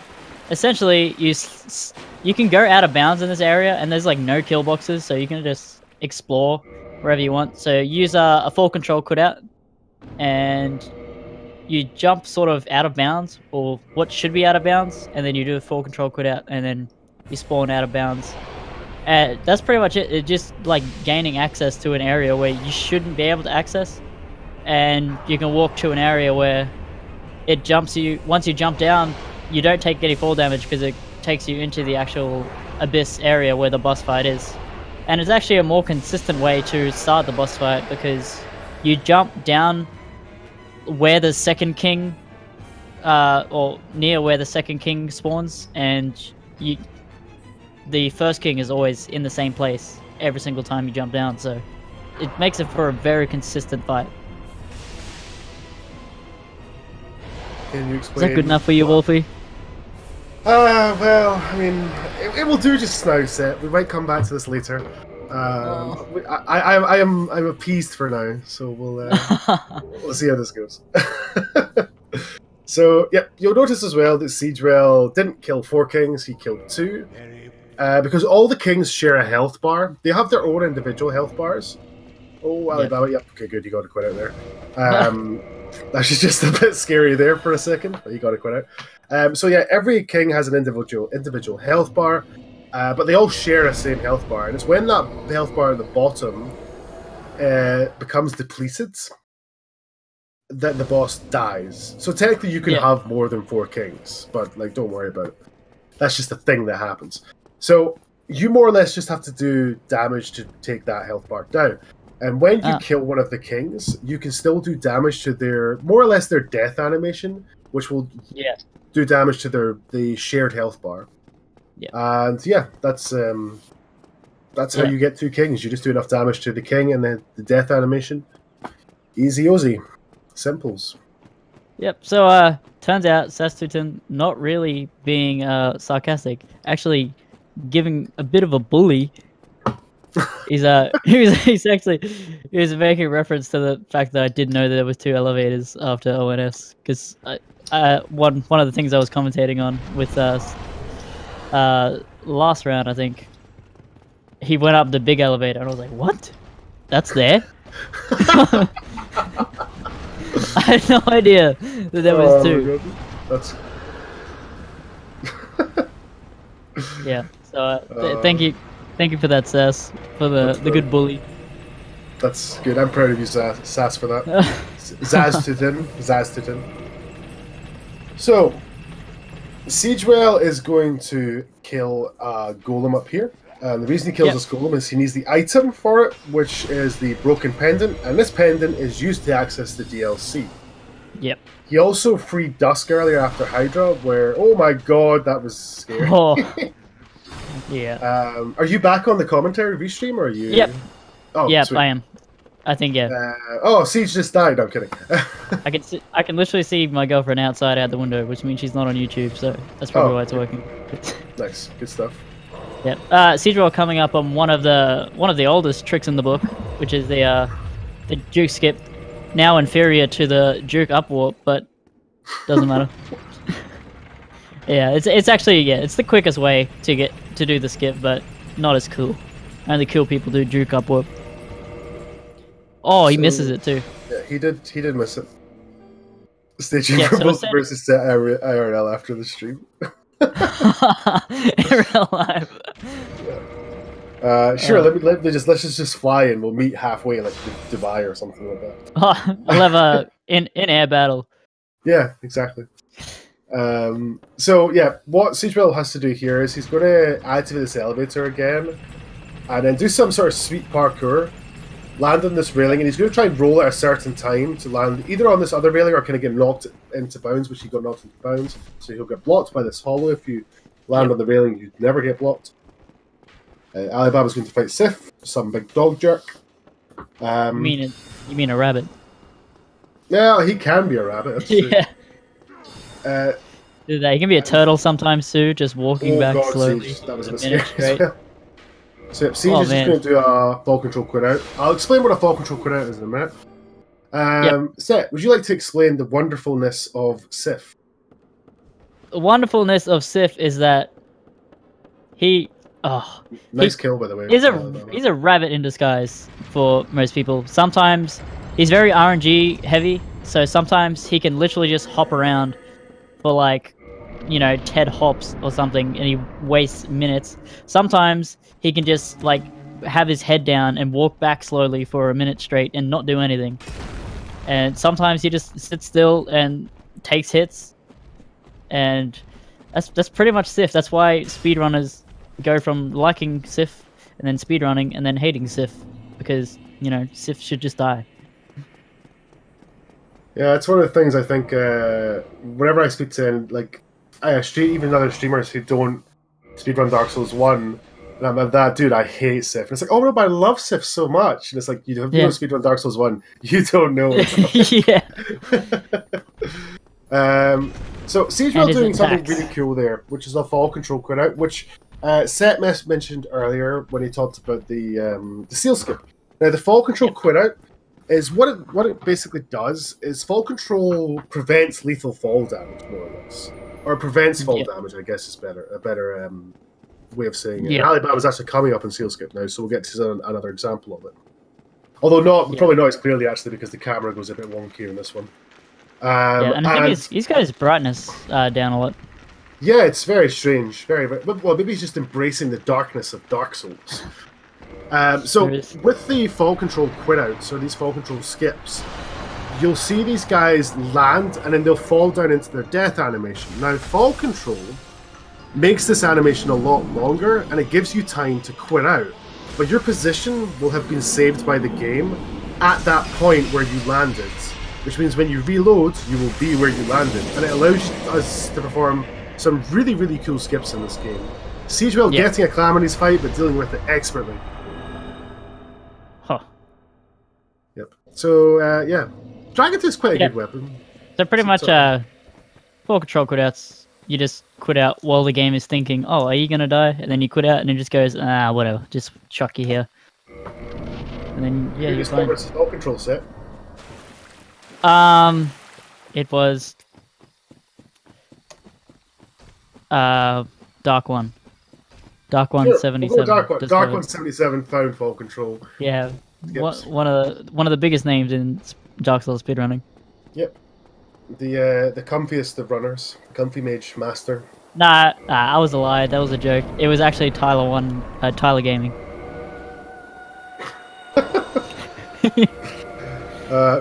essentially, you can go out of bounds in this area, and there's like no kill boxes, so you can just explore wherever you want. So use a full control cutout, and you jump sort of out of bounds, or what should be out of bounds, and then you do a full control cutout, and then you spawn out of bounds. That's pretty much it. It's just like gaining access to an area where you shouldn't be able to access, and you can walk to an area where it jumps you. Once you jump down, you don't take any fall damage because it takes you into the actual abyss area where the boss fight is. And it's actually a more consistent way to start the boss fight because you jump down where the second king, or near where the second king spawns, and the first king is always in the same place every single time you jump down, so it makes it for a very consistent fight. Can you explain? Is that good enough for you, Wolfie? Well, I mean, it will do just now, Set. We might come back to this later. I'm appeased for now, so we'll see how this goes. So, yeah, you'll notice as well that Siegewell didn't kill 4 kings, he killed 2. Because all the kings share a health bar. They have their own individual health bars. Oh, Alibaba, yep, okay, good, you got to quit out there. That's just a bit scary there for a second, but you got to quit out. So yeah, every king has an individual health bar, but they all share a same health bar, and it's when that health bar at the bottom becomes depleted that the boss dies. So technically you can have more than 4 kings, but like don't worry about it. That's just a thing that happens. So you more or less just have to do damage to take that health bar down. And when you kill one of the kings, you can still do damage to their, more or less their death animation, which will do damage to the shared health bar. Yeah. And yeah, that's how you get 2 kings. You just do enough damage to the king and then the death animation. Easy Ozzy. Simples. Yep, so turns out Sastutin not really being sarcastic, actually giving a bit of a bully He's actually he was making reference to the fact that I did know that there was 2 elevators after ONS because one of the things I was commentating on with last round, I think he went up the big elevator and I was like, what? That's there? I had no idea that there was 2. That's yeah. So thank you for that, Sass, for the good bully. That's good. I'm proud of you, Sass, for that. Zaz. So, Siegewell is going to kill a golem up here. And the reason he kills this golem is he needs the item for it, which is the broken pendant. And this pendant is used to access the DLC. Yep. He also freed Dusk earlier after Hydra, where, oh my god, that was scary. Oh. Yeah. Are you back on the commentary restream, or are you? Yep. Oh, yep, sweet. I am. I think, yeah. Oh, Siege just died. No, I'm kidding. I can literally see my girlfriend outside out the window, which means she's not on YouTube, so that's probably why it's working. Nice, good stuff. Yep. Siegewell coming up on one of the oldest tricks in the book, which is the juke skip, now inferior to the juke upwarp, but doesn't matter. Yeah, it's actually it's the quickest way to do the skip, but not as cool. Only cool people do juke upwarp. Oh, he misses it too. Yeah, he did miss it. Staging for both versus set IRL after the stream. In real life. Yeah. Sure, let's just fly and we'll meet halfway, like Dubai or something like that. Oh, I'll have a in-air battle. Yeah, exactly. So yeah, what Siegewell has to do here is he's going to activate this elevator again, and then do some sort of sweet parkour, land on this railing, and he's going to try and roll at a certain time to land either on this other railing or kind of get knocked into bounds, which he got knocked into bounds. So he'll get blocked by this hollow. If you land on the railing, you'd never get blocked. Alibaba's going to fight Sif, some big dog jerk. You mean a rabbit? Yeah, he can be a rabbit. That's true. Yeah. He can be a turtle sometimes too, just walking back slowly. Siege, that was a mistake. So yep, Siege is just going to do a fall control quit out. I'll explain what a fall control quit out is in a minute. Seth, would you like to explain the wonderfulness of Sif? The wonderfulness of Sif is that nice kill, by the way. He's a rabbit in disguise for most people. Sometimes he's very RNG heavy, so sometimes he can literally just hop around for like, 10 hops or something, and he wastes minutes. Sometimes he can just like have his head down and walk back slowly for a minute straight and not do anything. And sometimes he just sits still and takes hits. And that's pretty much Sif. That's why speedrunners go from liking Sif and then speedrunning and then hating Sif, because Sif should just die. Yeah, it's one of the things I think. Whenever I speak to even other streamers who don't speedrun Dark Souls 1, and I'm like, that dude, I hate Sif. And it's like, oh no, but I love Sif so much. And it's like, you don't speedrun Dark Souls 1, you don't know. Yeah. So Siegewell doing something really cool there, which is a fall control quit out, which Seth mentioned earlier when he talked about the seal skip. Now the fall control quit out is what it basically does is fall control prevents lethal fall damage, more or less, or prevents fall damage. I guess is a better way of saying it. Alibaba was actually coming up in seal skip now, so we'll get to another example of it. Although probably not as clearly actually, because the camera goes a bit wonky in this one. And I think he's got his brightness down a lot. Yeah, it's very strange. Very, well, maybe he's just embracing the darkness of Dark Souls. So with the fall control quit outs, or these fall control skips, you'll see these guys land and then they'll fall down into their death animation. Now, fall control makes this animation a lot longer and it gives you time to quit out, but your position will have been saved by the game at that point where you landed, which means when you reload, you will be where you landed, and it allows us to perform some really, really cool skips in this game. Siegewell getting a Calamity's fight, but dealing with it expertly. Huh. Yep. So, Dragon is quite a good weapon. So pretty much, fall control quit outs, you just quit out while the game is thinking, oh, are you going to die? And then you quit out and it just goes, whatever, just chuck you here. and then yeah, You you're fine. discovered a spell control set. It was Dark One. Dark One Sure, we'll go 77. Dark One. Dark Discovered. One 77 found fall control. Yeah, Skips. one of the biggest names in Dark Souls speedrunning. Yep. The comfiest of runners. Comfy Mage Master. Nah, I was a lie. That was a joke. It was actually Tyler Gaming.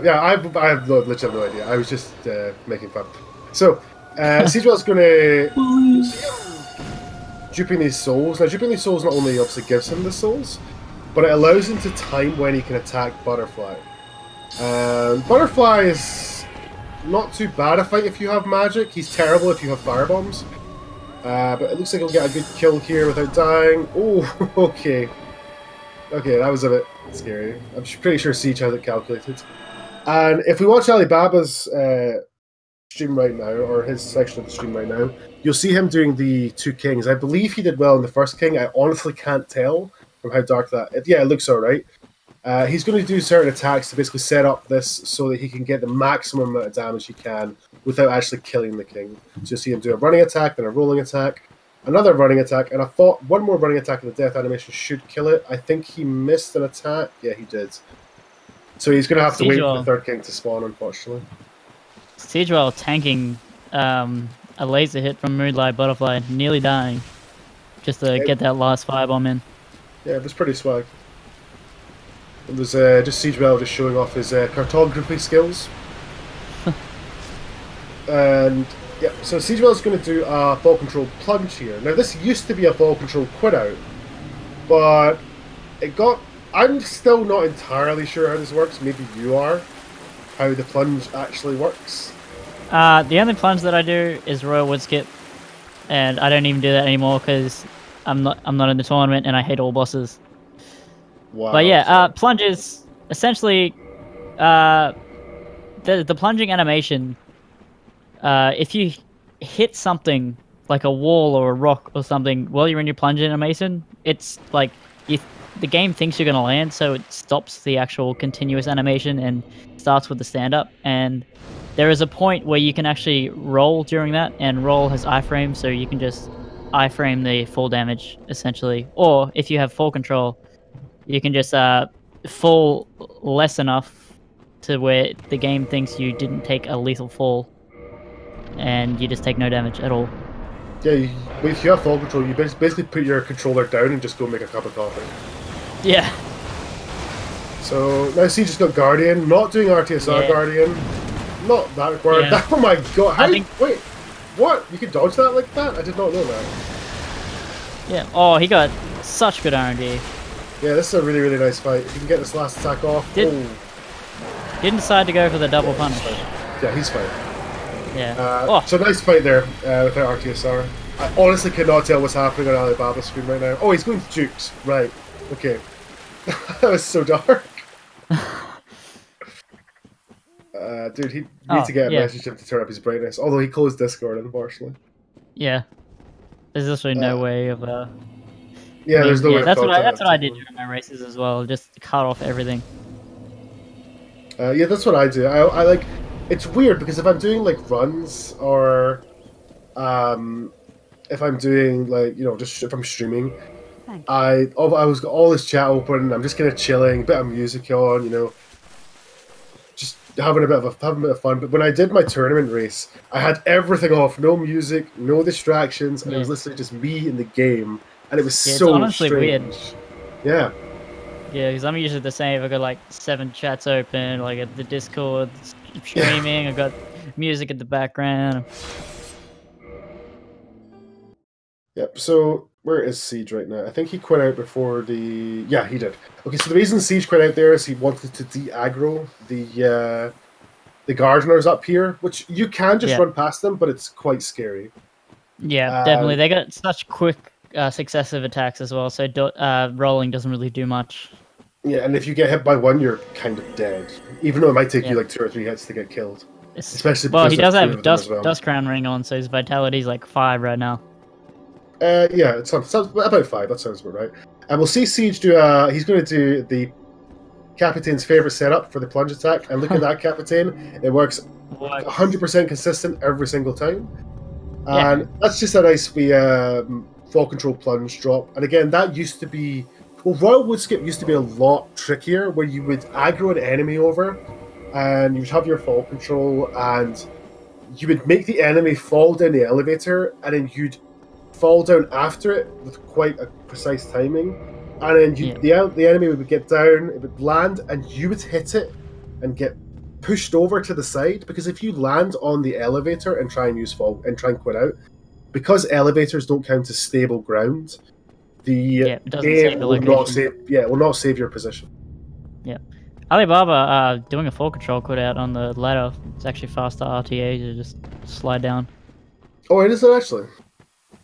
Yeah, I have literally no idea. I was just making fun. So, Siegewell's going to duping these souls. Now, duping these souls not only obviously gives him the souls, but it allows him to time when he can attack Butterfly. Butterfly is not too bad a fight if you have magic. He's terrible if you have firebombs. But it looks like he'll get a good kill here without dying. Oh, okay. Okay, that was a bit scary. I'm pretty sure Siege has it calculated. And if we watch Alibaba's stream right now, or his section of the stream right now, you'll see him doing the two kings. I believe he did well in the first king. I honestly can't tell from how dark that... Yeah, it looks alright. He's going to do certain attacks to basically set up this so that he can get the maximum amount of damage he can without actually killing the king. So you'll see him do a running attack, then a rolling attack, another running attack, and I thought one more running attack in the death animation should kill it. I think he missed an attack. Yeah, he did. So he's going to have to wait for the third king to spawn, unfortunately. Siegewell tanking a laser hit from Moonlight Butterfly, nearly dying, just to get that last firebomb in. Yeah, it was pretty swag. It was just Siegewell just showing off his cartography skills. And yeah, so Siegewell's going to do a fall control plunge here. Now this used to be a fall control quit out, but it got... I'm still not entirely sure how this works. Maybe you are. How the plunge actually works. The only plunge that I do is Royal Wood Skip, and I don't even do that anymore because I'm not in the tournament and I hate all bosses. Wow. But yeah, plunge is essentially the plunging animation. If you hit something like a wall or a rock or something while you're in your plunge animation, it's like the game thinks you're going to land, so it stops the actual continuous animation and starts with the stand-up. And there is a point where you can actually roll during that, and roll has iframe, so you can just iframe the full damage, essentially. Or if you have full control, you can just fall less enough to where the game thinks you didn't take a lethal fall, and you just take no damage at all. Yeah, if you have fall control, you basically put your controller down and just go make a cup of coffee. Yeah. So now Siege just got Guardian, not doing RTSR Guardian, not that required. Yeah. Oh my god! Wait, what? You can dodge that like that? I did not know that. Yeah. Oh, he got such good R&D. Yeah, this is a really, really nice fight. If you can get this last attack off. Didn't decide to go for the double punch. Yeah, he's fine. Yeah. So nice fight there without RTSR. I honestly cannot tell what's happening on Alibaba's screen right now. Oh, he's going to Jukes. Right. Okay. That was so dark. Dude, he needs to get a message to turn up his brightness. Although he closed Discord, unfortunately. Yeah. There's literally no way of... Yeah, there's no way. That's what I did during my races as well. Just cut off everything. Yeah, that's what I do. I like... It's weird because if I'm doing like runs or if I'm doing like, you know, just if I'm streaming, I was got all this chat open. I'm just kind of chilling, bit of music on, you know, just having a bit of fun. But when I did my tournament race, I had everything off, no music, no distractions, and it was literally just me in the game, and it was so it's honestly strange. weird. Yeah. Yeah, because I'm usually the same. I've got like 7 chats open, like at the Discord, streaming. I've got music in the background. Yep, so where is Siege right now? I think he quit out before the... Yeah, he did. Okay, so the reason Siege quit out there is he wanted to de-aggro the gardeners up here, which you can just run past them, but it's quite scary. Yeah, definitely. They got such quick successive attacks as well, so rolling doesn't really do much. Yeah, and if you get hit by one, you're kind of dead. Even though it might take you like 2 or 3 hits to get killed. Especially well, he does have Dust Crown Ring on, so his vitality's like 5 right now. Yeah, it sounds about 5. That sounds about right. And we'll see Siege do. He's going to do the Capitain's favorite setup for the plunge attack, and look at that Capitain. It works 100% consistent every single time. And that's just a nice wee fall control plunge drop. And again, that used to be... Well, Royal Wood Skip used to be a lot trickier, where you would aggro an enemy over, and you would have your fall control, and you would make the enemy fall down the elevator, and then you'd fall down after it with quite a precise timing. And then the enemy would get down, it would land, and you would hit it and get pushed over to the side, because if you land on the elevator and try and use fall and try and quit out, because elevators don't count as stable ground, the game will not save your position. Yeah, Alibaba doing a fall control quit out on the ladder. It's actually faster RTA to just slide down. Oh, it is it actually?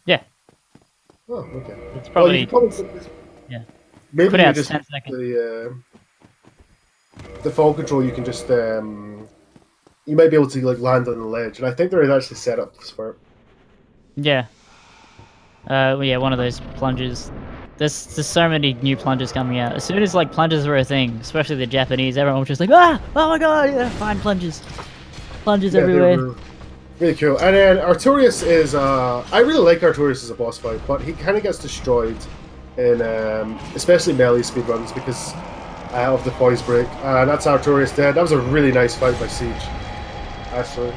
Yeah. Oh, okay. It's probably Maybe quit you out just 10 seconds. The fall control, you can just you might be able to like land on the ledge, and I think there is actually setups for it. Yeah. One of those plunges. There's so many new plunges coming out. As soon as like plunges were a thing, especially the Japanese, everyone was just like, oh my god, yeah, find plunges everywhere. Really cool. And then Artorias is I really like Artorias as a boss fight, but he kind of gets destroyed in especially melee speedruns because of the poise break. And that's Artorias dead. That was a really nice fight by Siege, actually.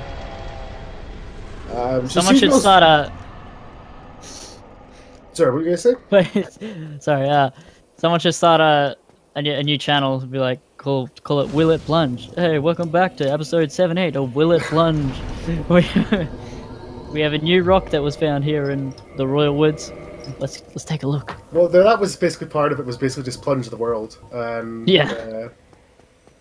Someone should start a... Sorry, what were you going to say? Sorry, someone should start a new channel to be like, call it Will It Plunge. Hey, welcome back to episode 7-8 of Will It Plunge. We have a new rock that was found here in the Royal Woods. Let's take a look. Well, that was basically part of it. Was basically just plunge the world.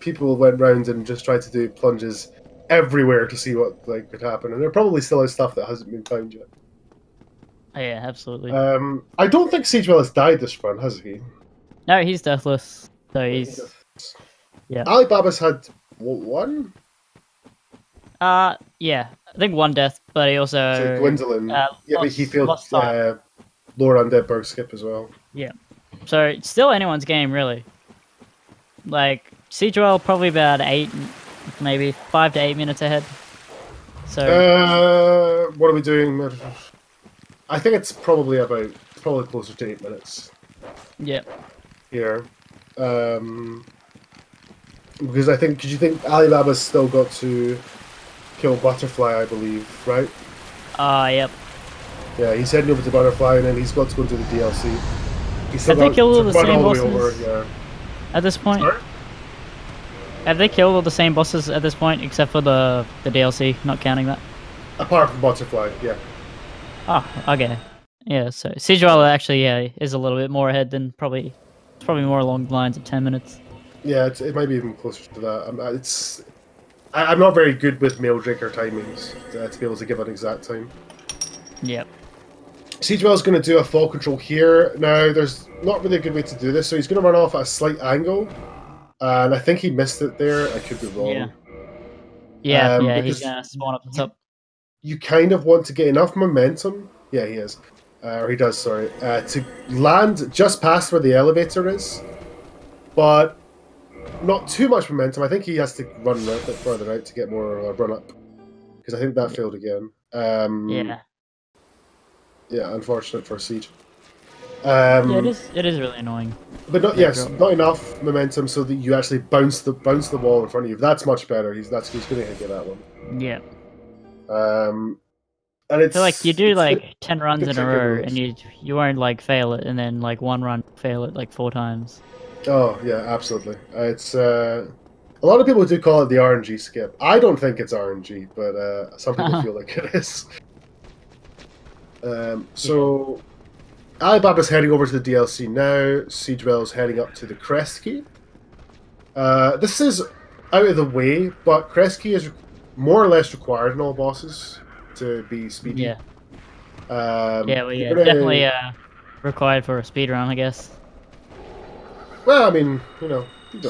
People went round and just tried to do plunges everywhere to see what could happen, and there probably still is stuff that hasn't been found yet. Oh, yeah, absolutely. I don't think Siegewell has died this run, has he? No, he's deathless. So he's... Yeah. Alibaba's had one? Yeah. I think one death, but he also... So Gwendolyn. But he failed Lord Undead skip as well. Yeah. So it's still anyone's game, really. Like, Siegewell probably about 5 to 8 minutes ahead. So... what are we doing? I think it's probably closer to 8 minutes. Yeah. Here. Because you think Alibaba's still got to kill Butterfly, I believe, right? Yep. Yeah, he's heading over to Butterfly, and then he's got to go into the DLC. Have they killed all the same bosses at this point? Sorry? Have they killed all the same bosses at this point, except for the DLC, not counting that? Apart from Butterfly, yeah. Oh, okay. Yeah, so Siegewell actually, is a little bit more ahead than probably more along the lines of 10 minutes. Yeah, it might be even closer to that. I'm not very good with mail drinker timings to be able to give an exact time. Yep. Siegewell's going to do a fall control here. Now, there's not really a good way to do this, so he's going to run off at a slight angle. And I think he missed it there. I could be wrong. Yeah, he's going to spawn up the top. You kind of want to get enough momentum. Yeah, he is. Or he does, sorry. To land just past where the elevator is. But not too much momentum. I think he has to run a bit further out to get more run up. Because I think that failed again. Yeah, unfortunate for Siege. It is really annoying. But not enough momentum so that you actually bounce the wall in front of you. That's much better. He's going to get that one. Yeah. And it's so like you do 10 runs in a row, and you won't fail it, and then one run fail it 4 times. Oh yeah, absolutely. It's a lot of people do call it the RNG skip. I don't think it's RNG, but some people feel like it is. So Alibaba's heading over to the DLC now. Siegewell's heading up to the Crest Key. This is out of the way, but Crest Key is more or less required in all bosses to be speedy. Yeah. Definitely required for a speedrun, I guess. Well, I mean, you don't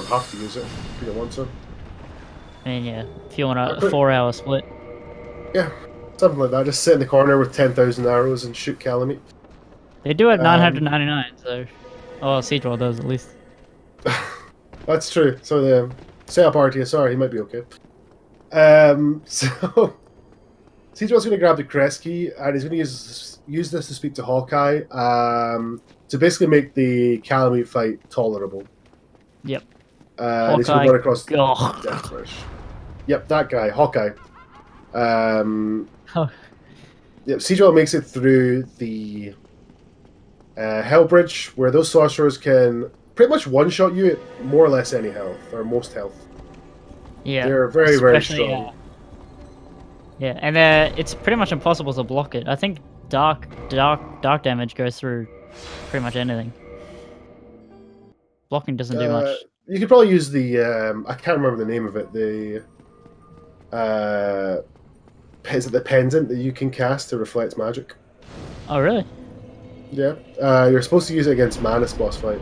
have to use it if you don't want to. I mean, yeah, if you want a 4-hour split. Yeah, something like that. Just sit in the corner with 10,000 arrows and shoot Calamite. They do it 999, so... Oh, well, Siegewell does, at least. That's true. So the set up RTSR, he might be okay. So Siegewell's going to grab the crest key, and he's going to use this to speak to Hawkeye, to basically make the Calamite fight tolerable. Yep. And he's going to run across the Oh. Death Wish. Yep, that guy, Hawkeye. Yep, Siegewell makes it through the Hell Bridge, where those sorcerers can pretty much one-shot you at more or less any health, or most health. Yeah. They're very, very strong. Yeah, and it's pretty much impossible to block it. I think dark damage goes through pretty much anything. Blocking doesn't do much. You could probably use the I can't remember the name of it. The is it the pendant that you can cast to reflect magic? Oh really? Yeah. You're supposed to use it against Manus boss fight.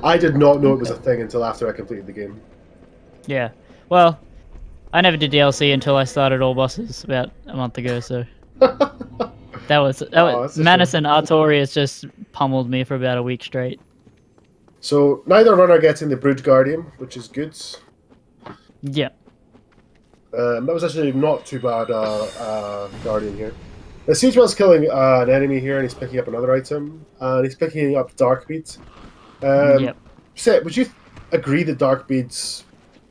I did not know it was a thing until after I completed the game. Yeah. Well, I never did DLC until I started all bosses about a month ago, so that was Manus and Artorias just pummeled me for about a week straight. So neither runner gets in the Brood Guardian, which is good. Yeah. That was actually not too bad, Guardian here. Now, Siegewell's killing an enemy here, and he's picking up another item, and he's picking up Dark Beads. Yep. Seth, would you agree that Dark Beads,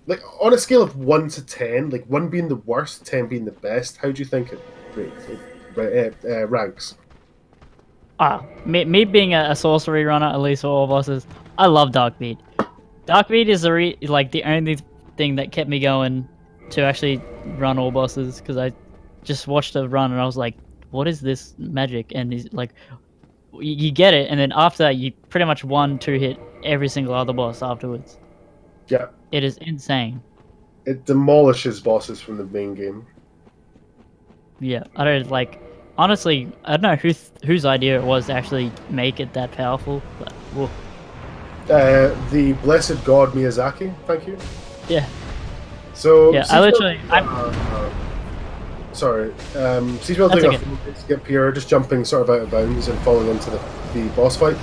like on a scale of 1 to 10, like 1 being the worst, 10 being the best, how do you think it ranks? Me being a sorcery runner, at least for all bosses, I love Darkbead. Darkbead is the only thing that kept me going to actually run all bosses, because I just watched a run and I was like, what is this magic? And he's like, you get it, and then after that you pretty much 1-2 hit every single other boss afterwards. Yeah. It is insane. It demolishes bosses from the main game. Yeah, I don't like. Honestly, I don't know whose idea it was to actually make it that powerful, but whoa. The blessed god Miyazaki, thank you. Yeah. So yeah, sorry, Siegewell doing a full skip here, just jumping sort of out of bounds and falling into the boss fight.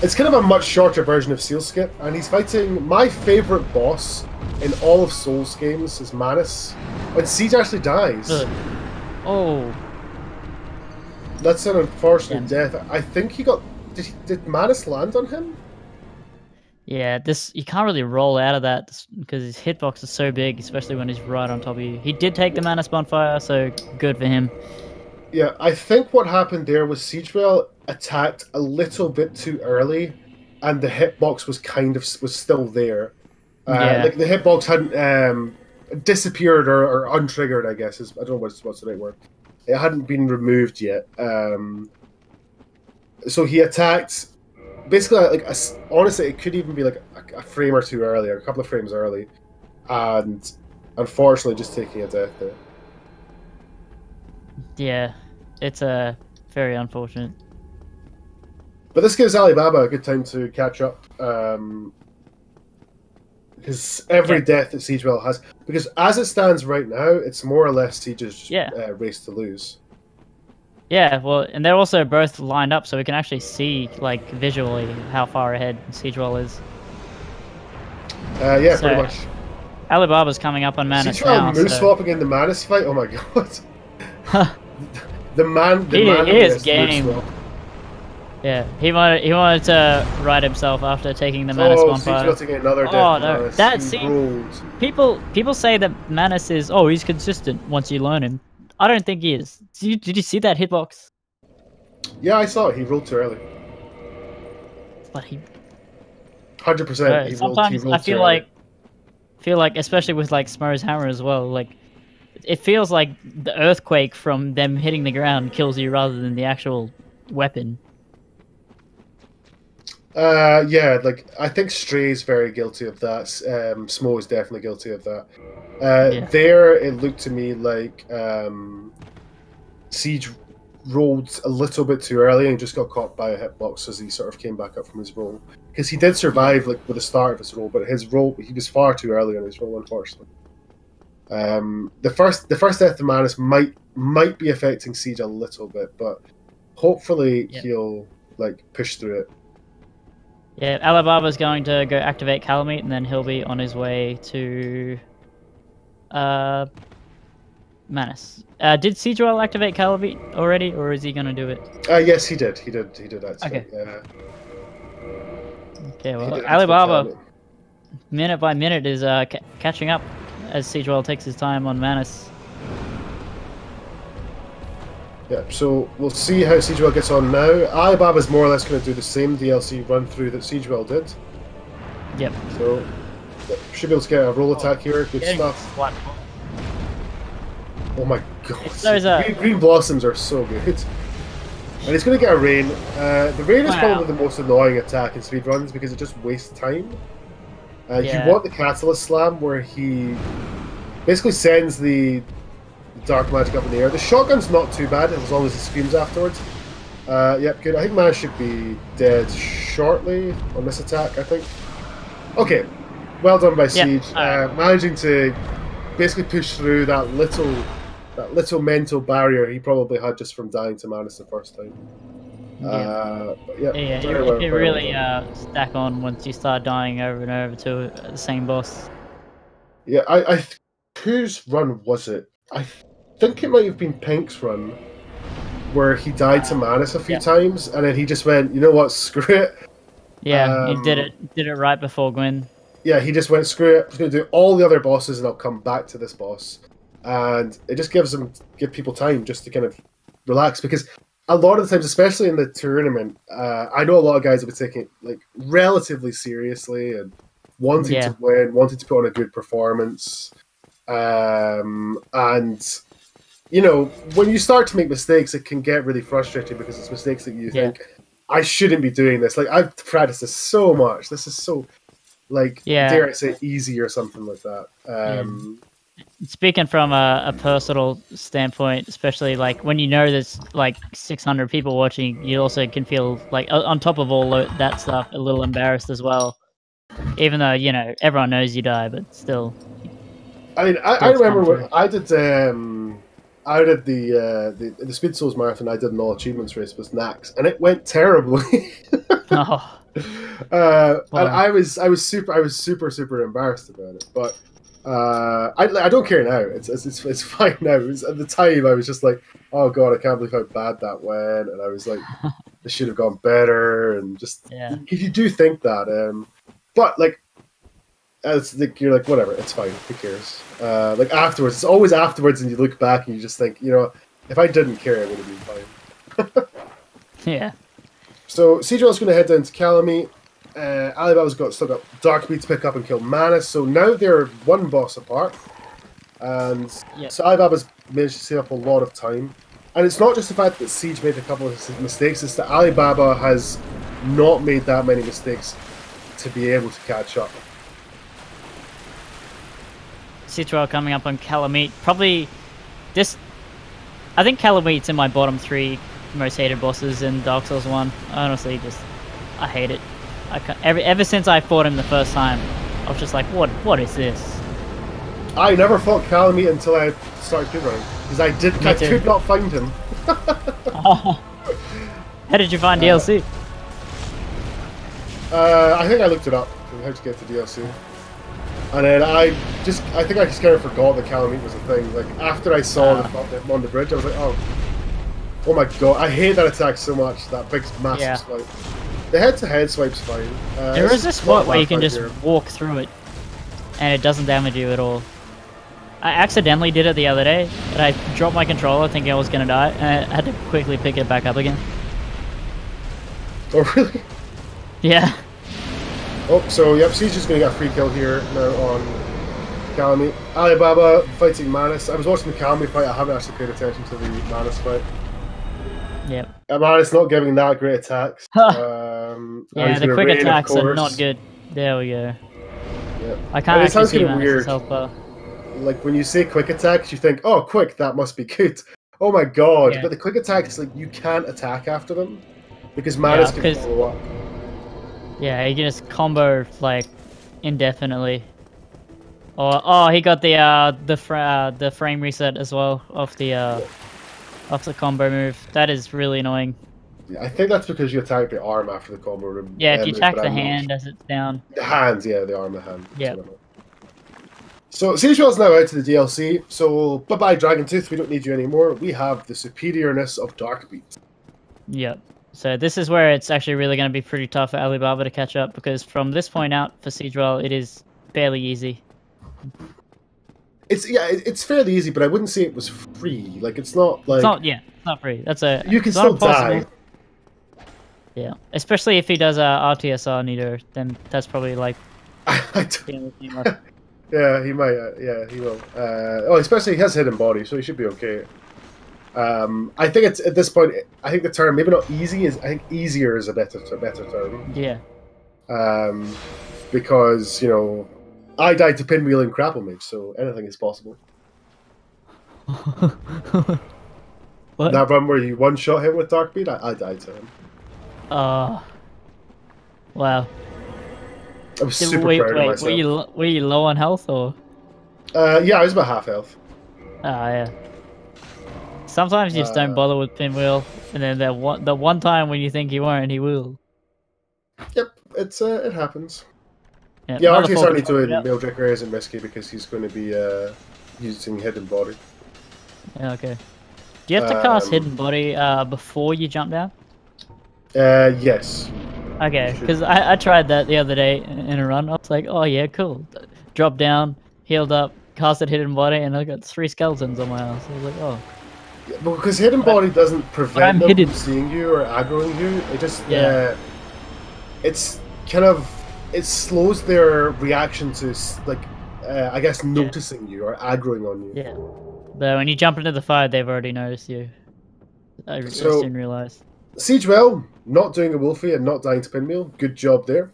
It's kind of a much shorter version of Seal Skip, and he's fighting my favourite boss in all of Souls games is Manus. When Siege actually dies. Oh. That's an unfortunate death. I think he got... Did Manus land on him? Yeah, you can't really roll out of that because his hitbox is so big, especially when he's right on top of you. He did take the Manus bonfire, so good for him. Yeah, I think what happened there was Siegewell attacked a little bit too early, and the hitbox was still there. Like the hitbox hadn't disappeared or untriggered, I guess. I don't know what's the right word. It hadn't been removed yet. So he attacked. Basically, honestly, it could even be like a frame or two early, or a couple of frames early, and unfortunately, just taking a death there. Yeah, it's very unfortunate. But this gives Alibaba a good time to catch up, because every death that Siegewell has, because as it stands right now, it's more or less Siege's race to lose. Yeah, well, and they're also both lined up, so we can actually see, like, visually how far ahead Siegewell is. Yeah, pretty much. Alibaba's coming up on Manus now. Siegewell moose-swapping in the Manus fight? Oh my god. He is game. Yeah, he wanted to ride himself after taking the Manus bonfire. Siegewell taking another death. Oh no, people say that Manus is he's consistent once you learn him. I don't think he is. Did you see that hitbox? Yeah, I saw it. He rolled too early. But he 100%. Sometimes I feel like, especially with like Smurr's hammer as well, like it feels like the earthquake from them hitting the ground kills you rather than the actual weapon. Yeah, like I think Stray's very guilty of that. Smo is definitely guilty of that. There, it looked to me like Siege rolled a little bit too early and just got caught by a hitbox as he sort of came back up from his roll. Because he did survive like with the start of his roll, but his roll, he was far too early on his roll, unfortunately. The first death to Manus might be affecting Siege a little bit, but hopefully he'll like push through it. Yeah, Alibaba's going to go activate Calamite, and then he'll be on his way to Manus. Did Siegewell activate Calamite already, or is he going to do it? Yes, he did. He did Okay. activate. Okay, He well, did activate Alibaba, Calamity. minute by minute, is catching up as Siegewell takes his time on Manus. Yeah, so we'll see how Siegewell gets on now. Alibaba's more or less going to do the same DLC run through that Siegewell did. Yep. So should be able to get a roll attack here. Good stuff. Oh my god. Green Blossoms are so good. And he's going to get a Rain. The Rain is probably the most annoying attack in speedruns because it just wastes time. You want the Catalyst Slam where he basically sends the dark magic up in the air. The shotgun's not too bad as long as he screams afterwards. Yep, good. I think Mana should be dead shortly on this attack, I think. Okay, well done by Siege. Managing to basically push through that little mental barrier he probably had just from dying to Manus the first time. It really stack on once you start dying over and over to the same boss. Yeah, whose run was it? I think it might have been Pink's run, where he died to Manus a few times, and then he just went, you know what, screw it. Yeah, he did it right before Gwyn. Yeah, he just went, screw it, I'm just going to do all the other bosses and I'll come back to this boss. And it just give people time just to kind of relax, because a lot of the times, especially in the tournament, I know a lot of guys will be taking it like relatively seriously and wanting to win, wanting to put on a good performance. And you know, when you start to make mistakes, it can get really frustrating because it's mistakes that you think, I shouldn't be doing this. Like, I've practiced this so much. This is so, like, dare I say, easy or something like that. Speaking from a personal standpoint, especially like when you know there's like 600 people watching, you also can feel like, on top of all that stuff, a little embarrassed as well. Even though, you know, everyone knows you die, but still. I mean, I remember when I did the Speed Souls Marathon. I did an all achievements race with Nax, and it went terribly. And I was super embarrassed about it. But I don't care now. It's fine now. At the time, I was just like, oh god, I can't believe how bad that went, and I was like, this should have gone better, and just you do think that, but like. You're like, whatever, it's fine, who cares? Like afterwards, it's always afterwards, and you look back and you just think, you know, if I didn't care, it would have been fine. Yeah. So Siegewell's going to head down to Calamite. Alibaba's still got Darkbeat to pick up and kill Manus. So now they're one boss apart, and so Alibaba's managed to save up a lot of time. And it's not just the fact that Siege made a couple of mistakes; it's that Alibaba has not made that many mistakes to be able to catch up. Siegewell coming up on Calamite. Probably this. I think Calamite's in my bottom 3 most hated bosses in Dark Souls 1. Honestly, I hate it. Ever since I fought him the first time, I was just like, what is this? I never fought Calamite until I started speedrunning because I could not find him. How did you find DLC? I think I looked it up how to get to DLC. And then I think I just kind of forgot that Calamite was a thing. Like, after I saw them on the bridge, I was like, oh my god, I hate that attack so much, that big massive swipe. The head-to-head swipe's fine. There is this spot where you can just walk through it, and it doesn't damage you at all. I accidentally did it the other day, and I dropped my controller thinking I was going to die, and I had to quickly pick it back up again. Oh, really? Yeah. Oh, so yep, Siege is going to get a free kill here now on Calamite. Alibaba fighting Manus. I was watching the Calamite fight, I haven't actually paid attention to the Manus fight. Yep. Manus not giving that great attacks. Yeah, the quick attacks are not good. There we go. Yep. I can't actually see Manus' health bar. Like, when you say quick attacks, you think, oh, quick, that must be good. Oh my god, but the quick attacks, like, you can't attack after them because Manus can follow up. Yeah, he can just combo like indefinitely. Or he got the frame reset as well off the combo move. That is really annoying. Yeah, I think that's because you attack the arm after the combo room. Yeah, if you move, attack but the I'm not hand sure. as it's down. The hands, yeah, the arm, the hand. Yeah. So Siegewell's now out to the DLC. So bye bye Dragontooth, we don't need you anymore. We have the superiorness of Darkbeat. Yep. So this is where it's actually really going to be pretty tough for Alibaba to catch up, because from this point out for Siegewell, it is fairly easy. It's fairly easy, but I wouldn't say it was free. Like it's not like It's not free. That's a you can it's still not impossible. die. Yeah, especially if he does RTSR Nito, then that's probably like I the only thing left. yeah, he might. Yeah, he will. Especially he has hidden body, so he should be okay. I think it's at this point. I think the term maybe not easy is. I think easier is a better term. Yeah. Because you know, I died to pinwheel and grapple mage, so anything is possible. What? That run where you one shot him with Darkbeat, I died to him. Wow. I was super proud of myself. Were you low on health or? Yeah, I was about half health. Ah, yeah. Sometimes you just don't bother with pinwheel, and then the one time when you think you won't, he will. Yep, it happens. Yeah, Yeah, RTSR Nito in Maildricker isn't risky because he's going to be using hidden body. Yeah, okay. Do you have to cast hidden body before you jump down? Yes. Okay, because I tried that the other day in a run. I was like, oh yeah, cool. Dropped down, healed up, casted hidden body, and I got 3 skeletons on my ass. I was like, oh. Yeah, because hidden body doesn't prevent them from seeing you or aggroing you. It just it's kind of it slows their reaction to like I guess noticing you or aggroing on you. Yeah. But when you jump into the fire, they've already noticed you. I soon realized. Siegewell, not doing a Wolfie and not dying to pinwheel. Good job there.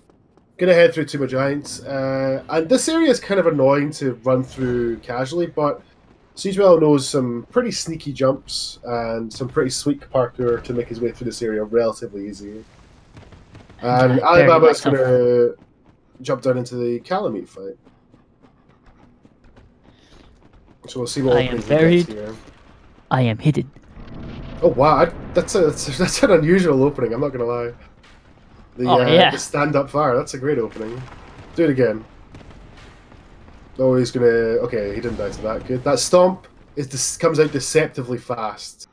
Gonna head through 2 more giants. And this area is kind of annoying to run through casually, but Siegewell knows some pretty sneaky jumps and some pretty sweet parkour to make his way through this area relatively easy. And Alibaba is going to jump down into the Calamite fight. So we'll see what openings he gets here. I am hidden. Oh wow, that's an unusual opening, I'm not going to lie. The stand-up fire, that's a great opening. Do it again. Oh, he's going to... Okay, he didn't die to that. Good. That stomp comes out deceptively fast.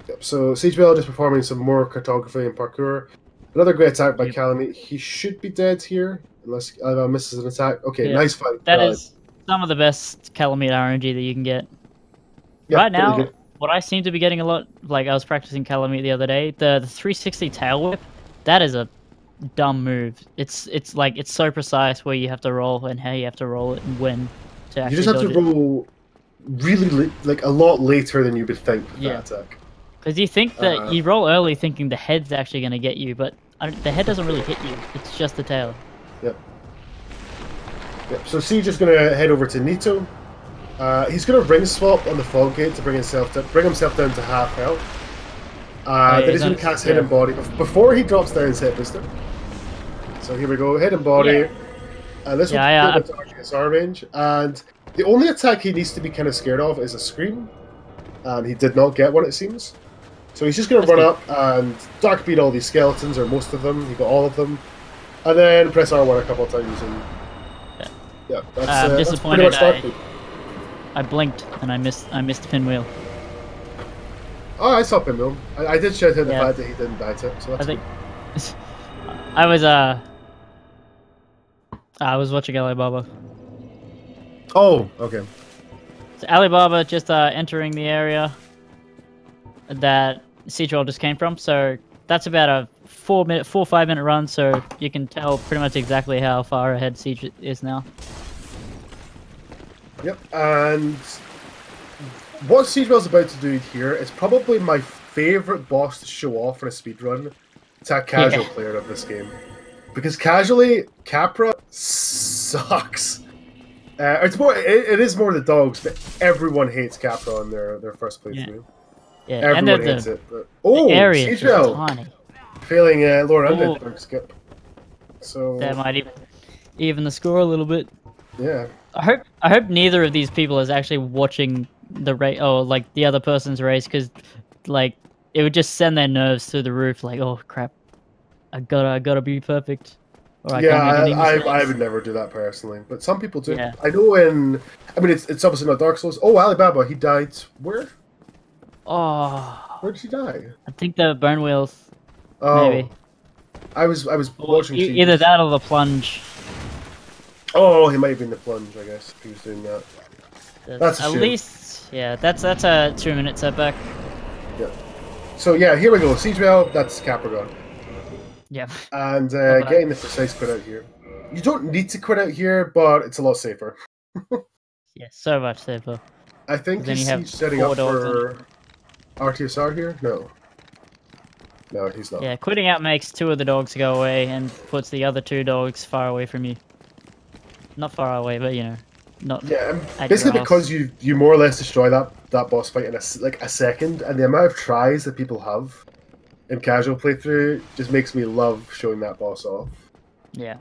Yep, so Siegewell just performing some more cartography and parkour. Another great attack by Calamite. He should be dead here, unless Alibaba misses an attack. Okay, nice fight. That is some of the best Calamite RNG that you can get. Yep, right now, what I seem to be getting a lot, like I was practicing Calamite the other day, the 360 tail whip, that is a dumb move. It's like it's so precise where you have to roll and how you have to roll it and when to actually. You just have to roll really like a lot later than you would think with that attack. Because you think that you roll early thinking the head's actually going to get you, but the head doesn't really hit you. It's just the tail. Yep. So Siege is going to head over to Nito. He's going to ring swap on the fog gate to bring himself down to half health. Then he's going to cast hidden body before he drops down his hit booster. So here we go, hidden body. And this will go into RTSR range. And the only attack he needs to be kind of scared of is a scream. And he did not get one, it seems. So he's just going to run up and dark beat all these skeletons, or most of them. He got all of them. And then press R1 a couple of times. And that's pretty much dark beat. I blinked and I missed pinwheel. Oh, I saw pinwheel. I did shout out the fact that he didn't die to it, so that's I was watching Alibaba. Oh, okay. So Alibaba just entering the area that Siegewell just came from, so that's about a 4 or 5 minute run, so you can tell pretty much exactly how far ahead Siege is now. Yep, and what Siegewell's about to do here is probably my favourite boss to show off for a speedrun to a casual player of this game. Because casually, Capra sucks. It is more the dogs, but everyone hates Capra on their first playthrough. Yeah, everyone hates it. But, Siegewell failing lower Undead skip. So that might even the score a little bit. Yeah. I hope neither of these people is actually watching the race, or like the other person's race, because like it would just send their nerves through the roof. Like, oh crap, I gotta be perfect, or I can't make any mistakes. I would never do that personally, but some people do. Yeah. I know I mean, it's obviously not Dark Souls. Oh, Alibaba, he died. Where? Oh, Where did he die? I think the burn wheels. Oh, Maybe. I was watching. Either that or the plunge. Oh, he might have been the plunge. I guess he was doing that. That's a at shame. least, yeah. That's a 2-minute setback. Yeah. So yeah, here we go. Siegewell, that's Capricorn. Yeah. And getting the precise quit out here. You don't need to quit out here, but it's a lot safer. Yeah, so much safer. I think then he's you have setting 4 up dogs for RTSR here? No. No, he's not. Yeah, quitting out makes 2 of the dogs go away and puts the other 2 dogs far away from you. Not far away, but you know, not. Yeah, at basically your house. because you more or less destroy that boss fight in a second, and the amount of tries that people have in casual playthrough just makes me love showing that boss off. Yeah.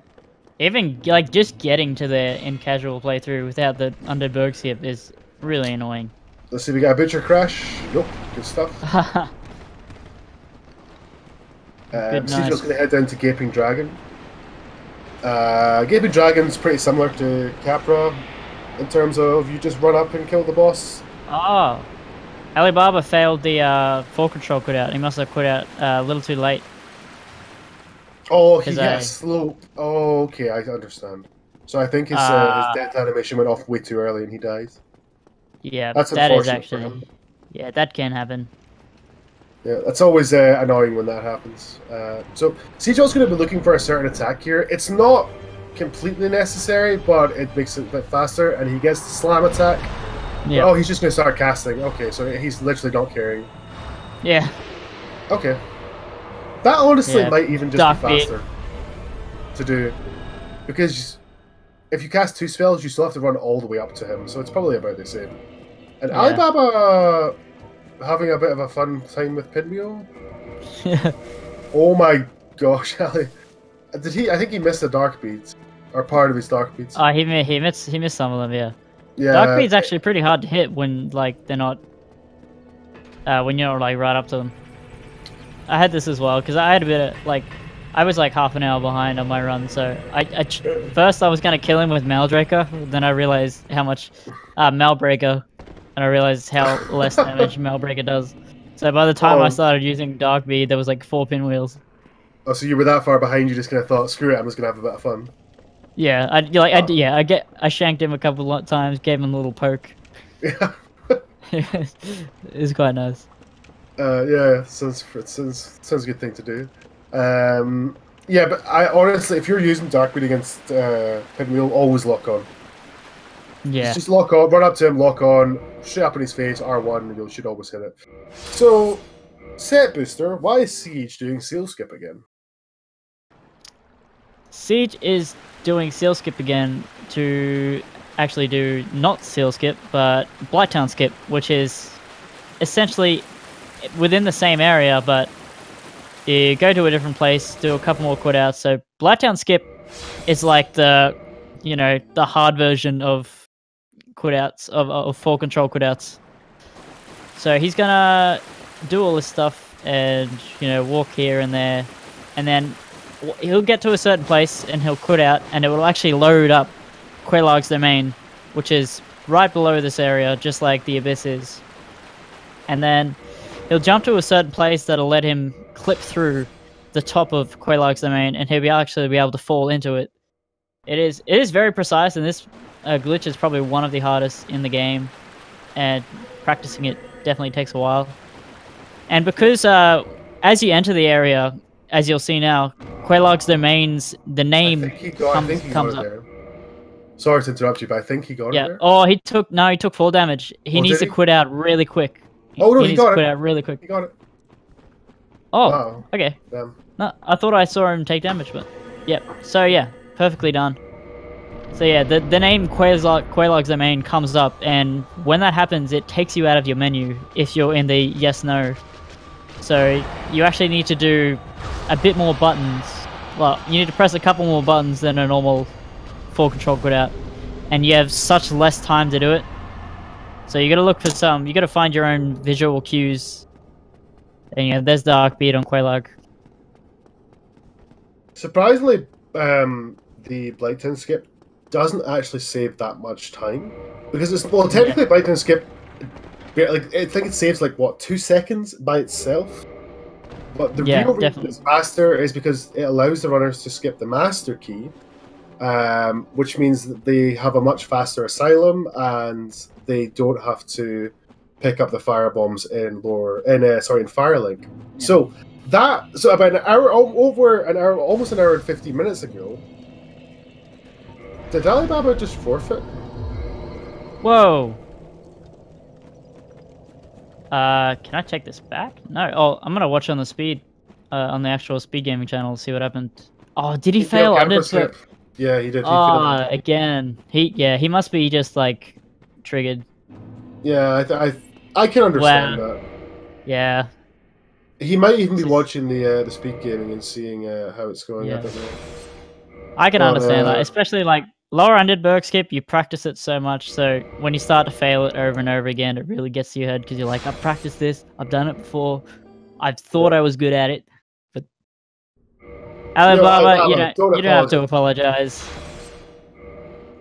Even like just getting to there in casual playthrough without the undead berg skip is really annoying. Let's see, we got a butcher crash. Nope, good stuff. Sigewell's going to head down to Gaping Dragon. Gaping Dragon's pretty similar to Capra in terms of you just run up and kill the boss. Oh, Alibaba failed the full control quit out. He must have quit out a little too late. Oh, he got slow. Oh, okay, I understand. So I think his death animation went off way too early and he dies. Yeah, that's that is unfortunate for him. actually. Yeah, that can happen. Yeah, that's always annoying when that happens. So Siegewell's going to be looking for a certain attack here. It's not completely necessary, but it makes it a bit faster, and he gets the slam attack. Yeah. Oh, he's just going to start casting. Okay, so he's literally not caring. Yeah. Okay. That honestly might even just be faster to do. Because if you cast 2 spells, you still have to run all the way up to him, so it's probably about the same. And Alibaba having a bit of a fun time with Pinwheel. Oh my gosh, Ali. Did he? I think he missed the dark beads. Or part of his dark beads. Oh, he missed some of them, yeah. Yeah. Dark bead's actually pretty hard to hit when like they're not when you're like right up to them. I had this as well because I had a bit of like I was like half an hour behind on my run, so first I was gonna kill him with Maldraker, then I realized how much Malbreaker, and I realized how less damage Malbreaker does. So by the time I started using Dark Bead, there was like 4 pinwheels. Oh, so you were that far behind? You just kind of thought, screw it, I'm just gonna have a bit of fun. Yeah, I shanked him a couple of times, gave him a little poke. Yeah. It was quite nice. Yeah, sounds a good thing to do. Yeah, but I honestly, if you're using Darkbeat against Pinwheel, always lock on. Yeah. Just lock on, run up to him, lock on, straight up in his face, R1, and you should always hit it. So, set booster, why is Siege doing Seal Skip again? Siege is doing Seal Skip again to actually do not Seal Skip, but Blighttown Skip, which is essentially within the same area, but you go to a different place, do a couple more quit outs. So Blighttown Skip is like the, you know, the hard version of quit outs, of full control quit outs. So he's gonna do all this stuff and, you know, walk here and there, and then he'll get to a certain place and he'll quit out, and it will actually load up Quelaag's domain, which is right below this area, just like the Abyss is. And then he'll jump to a certain place that'll let him clip through the top of Quelaag's domain, and he'll actually be able to fall into it. It is very precise, and this glitch is probably one of the hardest in the game, and practicing it definitely takes a while. And because as you enter the area, as you'll see now, Quelaag's domains, the name comes up. There. Sorry to interrupt you, but I think he got it there. Oh, he took full damage. He needs to quit out really quick. Oh no, he got it. Quit out really quick. He got it. Oh, wow. Okay. Damn. No, I thought I saw him take damage, but yep. So yeah, perfectly done. So yeah, the name Quelaag's domain comes up, and when that happens, it takes you out of your menu if you're in the yes/no. So you actually need to do a bit more buttons. Well, you need to press a couple more buttons than a normal full control quit out, and you have such less time to do it. So you got to look for you got to find your own visual cues And yeah, there's Dark Beat on Quelaag. Surprisingly, the Blighttown skip doesn't actually save that much time because it's technically Blighttown skip. Like I think it saves like what 2 seconds by itself. But the real reason it's faster is because it allows the runners to skip the master key, which means that they have a much faster asylum and they don't have to pick up the fire bombs in Firelink. Yeah. So about an hour, almost an hour and 15 minutes ago, did Alibaba just forfeit? Whoa. Can I check this back? No. Oh, I'm gonna watch on the speed, on the actual speed gaming channel to see what happened. Oh, did he fail? Yeah, he did. Oh, again. He must be just like triggered. Yeah, I can understand that. Yeah. He might even be watching the speed gaming and seeing how it's going. Yeah. I don't know. I can understand that, especially like lower ended Berg skip. You practice it so much, so when you start to fail it over and over again, it really gets to your head because you're like, I've practiced this, I've done it before, I thought I was good at it. But Alibaba, you don't have to apologize.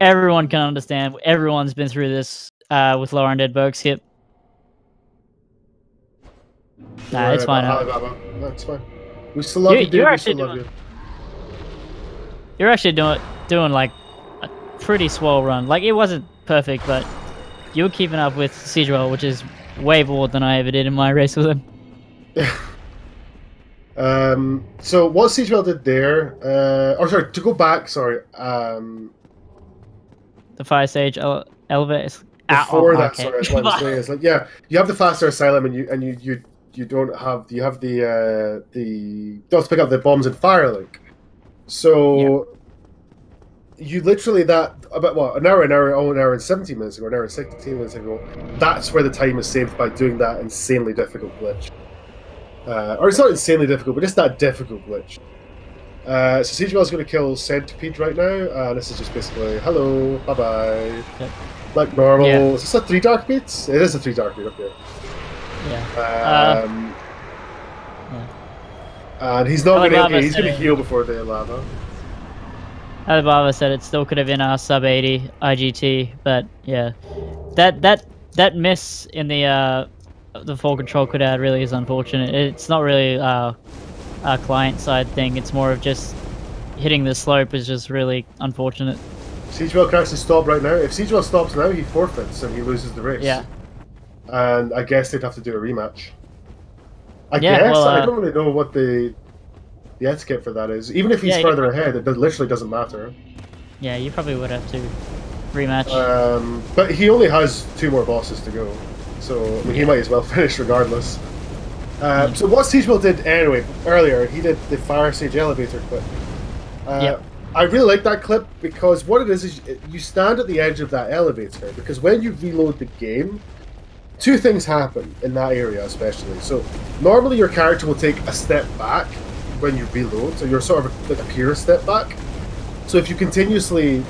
Everyone can understand. Everyone's been through this with lower ended Berg skip. Nah, it's fine. That's fine. We still love you, dude. We still love you. You're actually doing like a pretty swell run. Like it wasn't perfect, but you were keeping up with Siegewell, which is way more than I ever did in my race with him. So what Siegewell did there, to go back, the Fire Sage elevators. Before that, sorry, that's what I was saying. It's like, yeah, you have the faster asylum, and you don't have you have you don't have to pick up the bombs in Firelink. So you literally about an hour and 17 minutes ago, an hour and 16 minutes ago, that's where the time is saved by doing that insanely difficult glitch. Or it's not insanely difficult, but just that difficult glitch. So Siegewell's going to kill Centipede right now. This is just basically hello, bye bye, like normal. Yeah. Is this a 3 dark beats? It is a 3 dark beat. Okay. Yeah. And he's not going to. He's going to heal before the lava. Alibaba said it still could have been our sub 80 IGT, but yeah, that miss in the full control could really is unfortunate. It's not really a client side thing. It's more of just hitting the slope is just really unfortunate. Siegewell can actually stop right now. If Siegewell stops now, he forfeits and he loses the race. Yeah. And I guess they'd have to do a rematch. I guess. Well, I don't really know what the etiquette for that is. Even if he's further ahead, it literally doesn't matter. Yeah, you probably would have to rematch. But he only has 2 more bosses to go. So I mean, he might as well finish regardless. So what Siegewell did anyway, earlier, he did the Fire Sage elevator clip. I really like that clip because what it is you stand at the edge of that elevator because when you reload the game, 2 things happen in that area especially. So normally your character will take a step back when you reload, so you're sort of like a pure step back. So if you continuously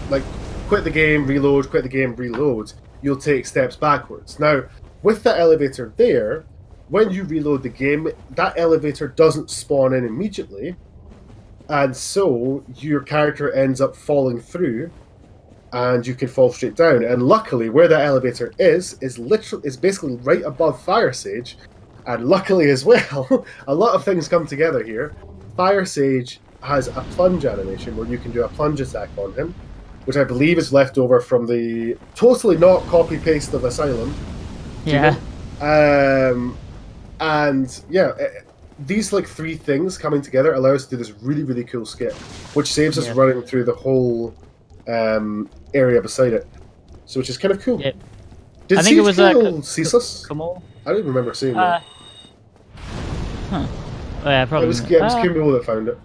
like quit the game, reload, quit the game, reload, you'll take steps backwards. Now, with that elevator there, when you reload the game, that elevator doesn't spawn in immediately, and so your character ends up falling through, and you can fall straight down. And luckily, where that elevator is basically right above Fire Sage, and luckily as well, a lot of things come together here. Fire Sage has a plunge animation where you can do a plunge attack on him, which I believe is left over from the totally not copy paste of Asylum. Yeah. And yeah, these like 3 things coming together allow us to do this really, really cool skip, which saves us running through the whole area beside it. So which is kind of cool. Yep. Did I think it was Ceaseless? I don't remember seeing that. Huh. Oh, yeah, probably. It was Kimbo that found it.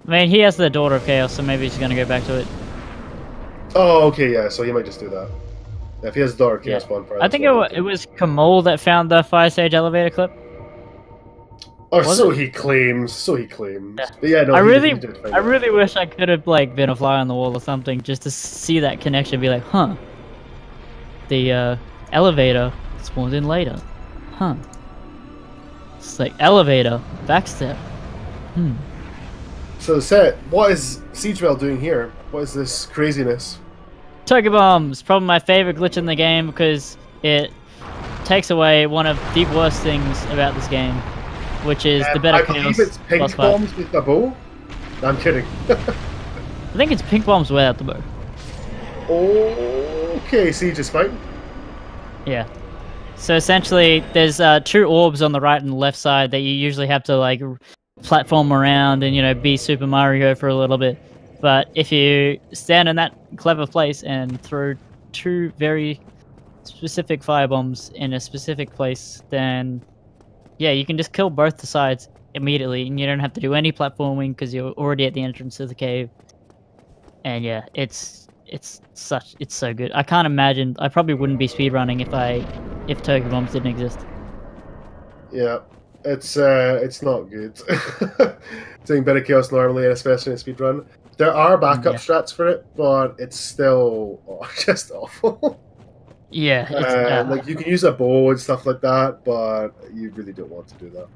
I mean, he has the Daughter of Chaos, so maybe he's going to go back to it. Oh, okay, yeah, so he might just do that. If he has the Daughter of Chaos bonfire. I think it was Kamal that found the Fire Sage elevator clip. Or so he claims. Yeah. But yeah, no, I really wish I could have like been a fly on the wall or something just to see that connection. Be like, huh? The elevator spawns in later. Huh. It's like elevator, backstep. So, Set, what is Siegewell doing here? What is this craziness? Turkey bombs, probably my favorite glitch in the game because it takes away one of the worst things about this game, which is the better I chaos. believe it's pink bombs with a bow. No, I'm kidding. I think it's pink bombs without the bow. Okay, Siege is fine. Yeah. So essentially, there's 2 orbs on the right and left side that you usually have to like platform around and, you know, be Super Mario for a little bit. But if you stand in that clever place and throw 2 very specific firebombs in a specific place, then yeah, you can just kill both the sides immediately, and you don't have to do any platforming because you're already at the entrance of the cave. And yeah, it's so good. I can't imagine. I probably wouldn't be speedrunning if Turkey bombs didn't exist. Yeah, it's not good. Doing better chaos normally, and especially in speedrun. There are backup strats for it, but it's still just awful. Yeah, it's like you can use a bow and stuff like that, but you really don't want to do that.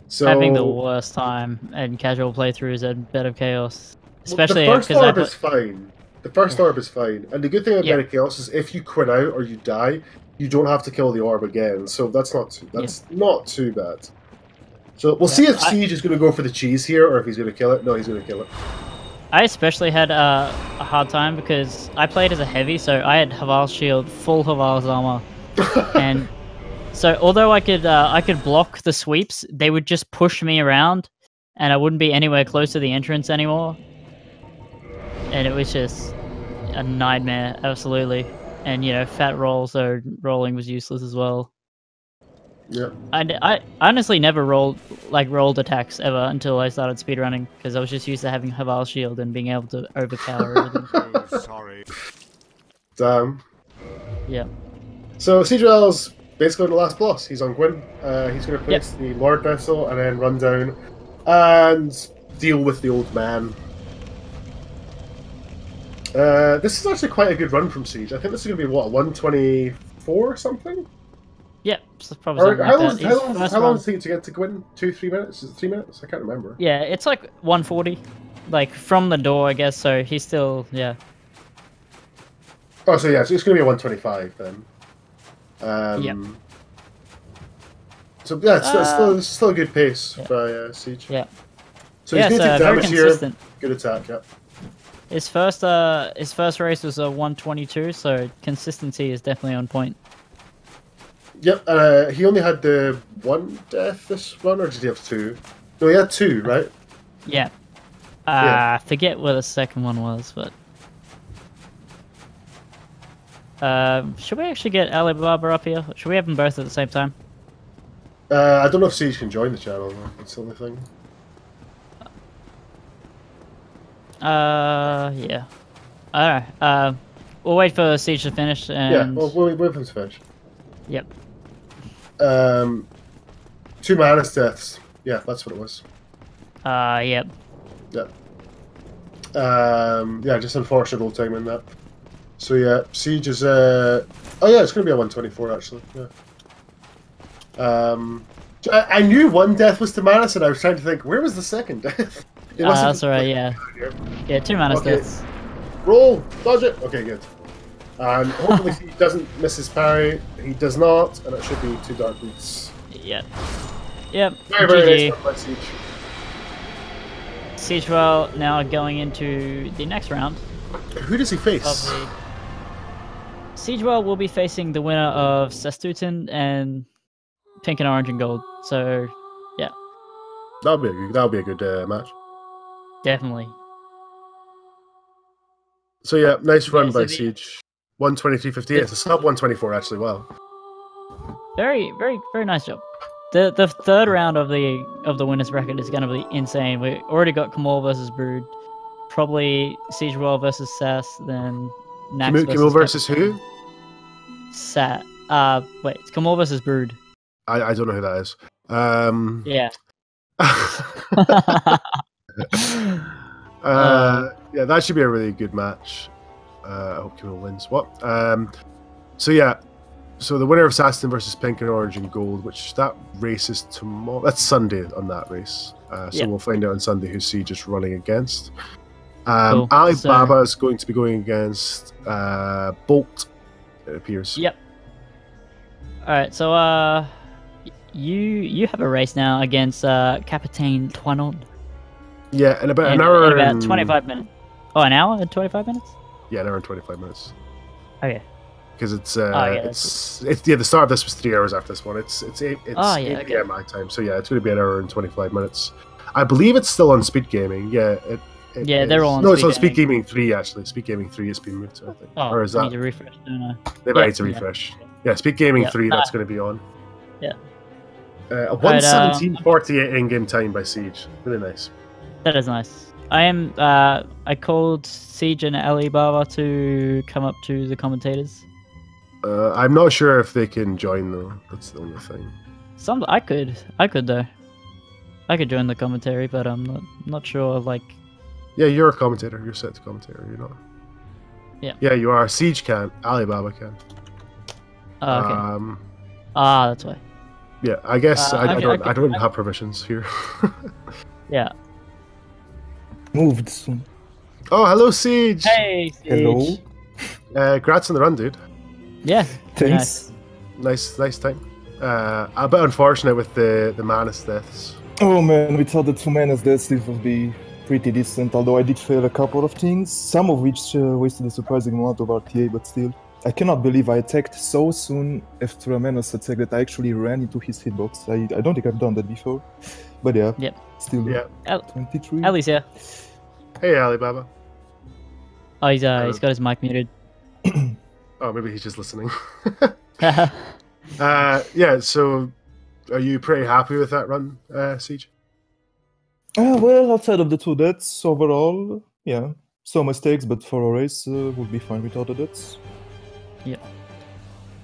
So having the worst time in casual playthroughs at Bed of Chaos, especially the first because orb is fine. The first orb is fine, and the good thing about Bed of Chaos is if you quit out or you die, you don't have to kill the orb again. So that's not too bad. So we'll see if Siege is going to go for the cheese here, or if he's going to kill it. No, he's going to kill it. I especially had a hard time because I played as a heavy, so I had Haval's shield, full Haval's armor, and so although I could block the sweeps, they would just push me around, and I wouldn't be anywhere close to the entrance anymore, and it was just a nightmare, absolutely. And you know, fat roll, so rolling was useless as well. Yeah. I honestly never rolled attacks ever until I started speedrunning because I was just used to having Haval's shield and being able to overpower everything. Oh, sorry. Damn. Yeah. So Siegewell's basically the last boss. He's on Gwyn. He's going to place the Lord Vessel and then run down and deal with the old man. This is actually quite a good run from Siege. I think this is going to be, what, 124 or something? Yep, so probably something how like long that. how long does it take to get to Gwyn? 2-3 minutes? Is it 3 minutes? I can't remember. Yeah, it's like 140. Like, from the door, I guess, so he's still, yeah. Oh, so yeah, so it's going to be a 125 then. Yep. So yeah, it's still a good pace by Siege. Yeah. So he's going to take damage here. Consistent. Good attack, yeah. His first race was a 122, so consistency is definitely on point. Yep, he only had the 1 death this run, or did he have 2? No, he had 2, right? Yeah. I forget where the second one was, but... should we actually get Alibaba up here? Should we have them both at the same time? I don't know if Siege can join the channel, though. That's the only thing. Yeah. Alright, we'll wait for Siege to finish, and... Yeah, we'll wait for him to finish. Yep. 2 mana deaths. Yeah, that's what it was. Yep. Yeah. Yeah, just unfortunate old time in that. So yeah, Siege is oh yeah, it's gonna be a 124 actually. Yeah. I knew 1 death was to Manus, and I was trying to think where was the second death. That's alright. Yeah. Yeah, 2 mana deaths. Roll, dodge it. Okay, good. And hopefully he doesn't miss his parry. He does not, and it should be 2 dark boots. Yep. Yep. Very nice by Siege. Siegewell now going into the next round. Who does he face? Siegewell will be facing the winner of Sestutin and Pink and Orange and Gold. So, yeah. That'll be a good match. Definitely. So yeah, nice run by Siege. 123.58. It's a sub 124 actually. Wow. Very, very, very nice job. The third round of the winners bracket is going to be insane. We already got Kamal versus Brood, probably Siegewell versus Sass, then Nax Kamal versus who? Sat. Wait, it's Kamal versus Brood. I don't know who that is. Yeah. Yeah, that should be a really good match. I hope Kamal wins. What? So yeah, So the winner of Saxton versus Pink and Orange and Gold, which that race is tomorrow. That's Sunday on that race. So we'll find out on Sunday who Siege is running against. Cool. Alibaba is going to be going against Bolt, it appears. Yep. Alright, so you have a race now against Capitaine Toinon. Yeah, in about an hour in about 25 minutes. Oh, an hour and 25 minutes? Yeah, an hour and 25 minutes. Okay. Because it's the start of this was 3 hours after this one. It's 8 p.m. my time, so yeah, it's going to be an hour and 25 minutes. I believe it's still on Speed Gaming. Yeah, they're all on. No, it's on Speed Gaming 3 actually. Speed Gaming 3 has been moved to, I think. Oh, or is that? Need to refresh. No. They might need to refresh. Yeah, Speed Gaming 3. That's going to be on. Yeah. 1:17:48 in-game time by Siege. Really nice. That is nice. I called Siege and Alibaba to come up to the commentators. I'm not sure if they can join though. That's the only thing. I could though. I could join the commentary, but I'm not sure. Like, yeah, you're a commentator. You're set to commentator. You're not. Yeah. Yeah, you are. Siege can. Alibaba can. Oh, okay. That's why. Yeah, I guess I don't have permissions here. Yeah. Moved soon. Oh, hello, Siege. Hey, Siege. Hello. Congrats on the run, dude. Yeah. Thanks. Nice time. A bit unfortunate with the Manus deaths. Oh man, without the 2 Manus deaths, this would be pretty decent, although I did fail a couple of things, some of which wasted a surprising amount of RTA, but still. I cannot believe I attacked so soon after a Manus attack that I actually ran into his hitbox. I don't think I've done that before. But yeah, still 23. Ali's here. Hey, Alibaba. Oh, he's got his mic muted. Oh, maybe he's just listening. Yeah, so are you pretty happy with that run, Siege? Well, outside of the 2 deaths, overall, yeah. Some mistakes, but for a race, we'll be fine without the deaths. Yeah.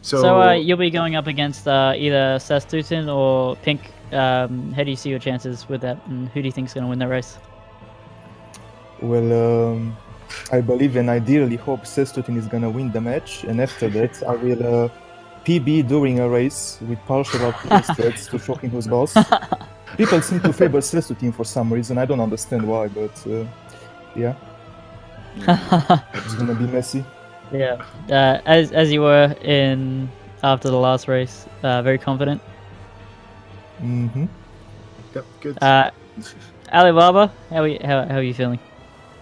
So you'll be going up against either Sastutin or Pink. How do you see your chances with that, and who do you think is going to win that race? Well, I believe and ideally hope Sestutin is gonna win the match, and after that I will PB during a race with partial RTA stats to show him who's boss. People seem to favor Sestutin for some reason, I don't understand why, but yeah. It's gonna be messy. Yeah, as you were after the last race, very confident. Mm-hmm. Yep, good. Alibaba, how are you feeling?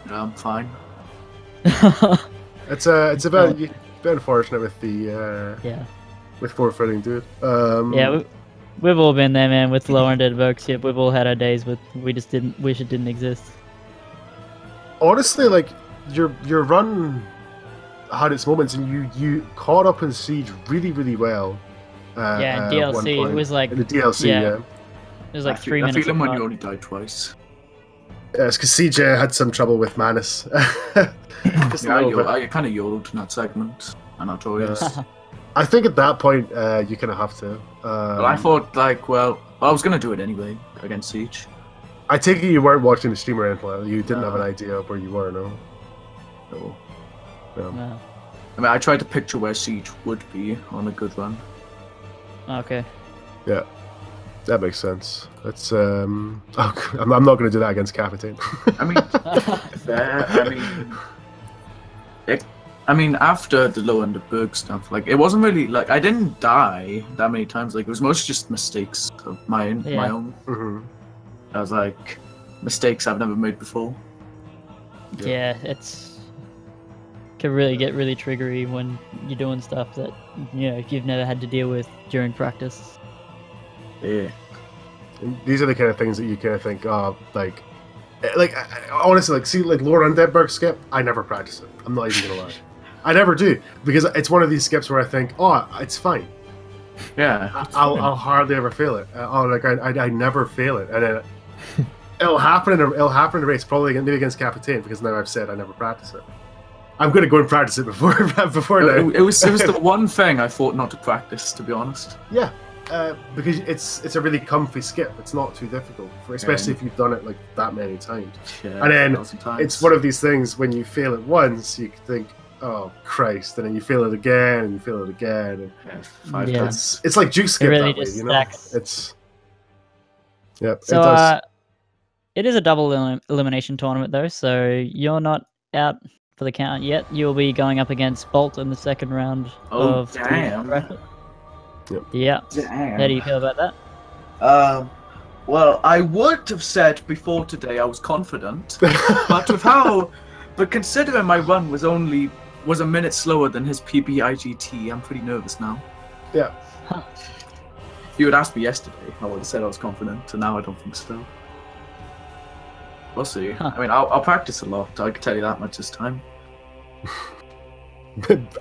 I'm fine. It's a bit unfortunate with the with forfeiting, dude. Yeah, we've all been there, man. With lower ended Vox, yeah, we've all had our days with we just didn't wish it didn't exist. Honestly, like your run had its moments, and you caught up in Siege really well. Yeah, in DLC it was like in the DLC. Yeah. It was like 3 minutes. I feel him when you only died twice. Yeah, it's because Siege had some trouble with Manus. I kind of YOLO'd in that segment, and I told you. I think at that point, you kind of have to. Well, I thought, like, well, I was going to do it anyway against Siege. I take it you weren't watching the stream or anything like that. You didn't have an idea of where you were, no? No. No. I mean, I tried to picture where Siege would be on a good run. Okay. Yeah. That makes sense. That's I'm not going to do that against Capitaine. I mean, after the low end of Berg stuff, like it wasn't really like I didn't die that many times. Like it was mostly just mistakes of my own. Mm-hmm. I was like mistakes I've never made before. Yeah, can really get really triggery when you're doing stuff that you've never had to deal with during practice. Yeah. These are the kind of things that you kind of think, like honestly, like see, like lower undead Berg skip, I never practice it. I'm not even gonna lie, I never do, because it's one of these skips where I think, oh, it's fine. Yeah. I'll hardly ever fail it. I never fail it, and then it'll happen in a race, probably maybe against Capitaine, because now I've said I never practice it. I'm gonna go and practice it before now. It was the one thing I thought not to practice, to be honest. Yeah. Because it's a really comfy skip. It's not too difficult, especially if you've done it like that many times. Yeah, and then it's one of these things when you fail it once, you think, oh Christ, and then you feel it again, and you feel it again. And Yeah, 5 Yeah. times. it's like juke skip really that way, just you know. stacks. It's yeah. So it does. it is a double elimination tournament though, so you're not out for the count yet. You'll be going up against Bolt in the second round Oh, of the damn. bracket. Yep. Yeah. Damn. How do you feel about that? Well, I would have said before today I was confident, but considering my run was a minute slower than his PB IGT, I'm pretty nervous now. Yeah. If you had asked me yesterday, I would have said I was confident, and now I don't think so. We'll see. Huh. I mean, I'll practice a lot. I can tell you that much this time.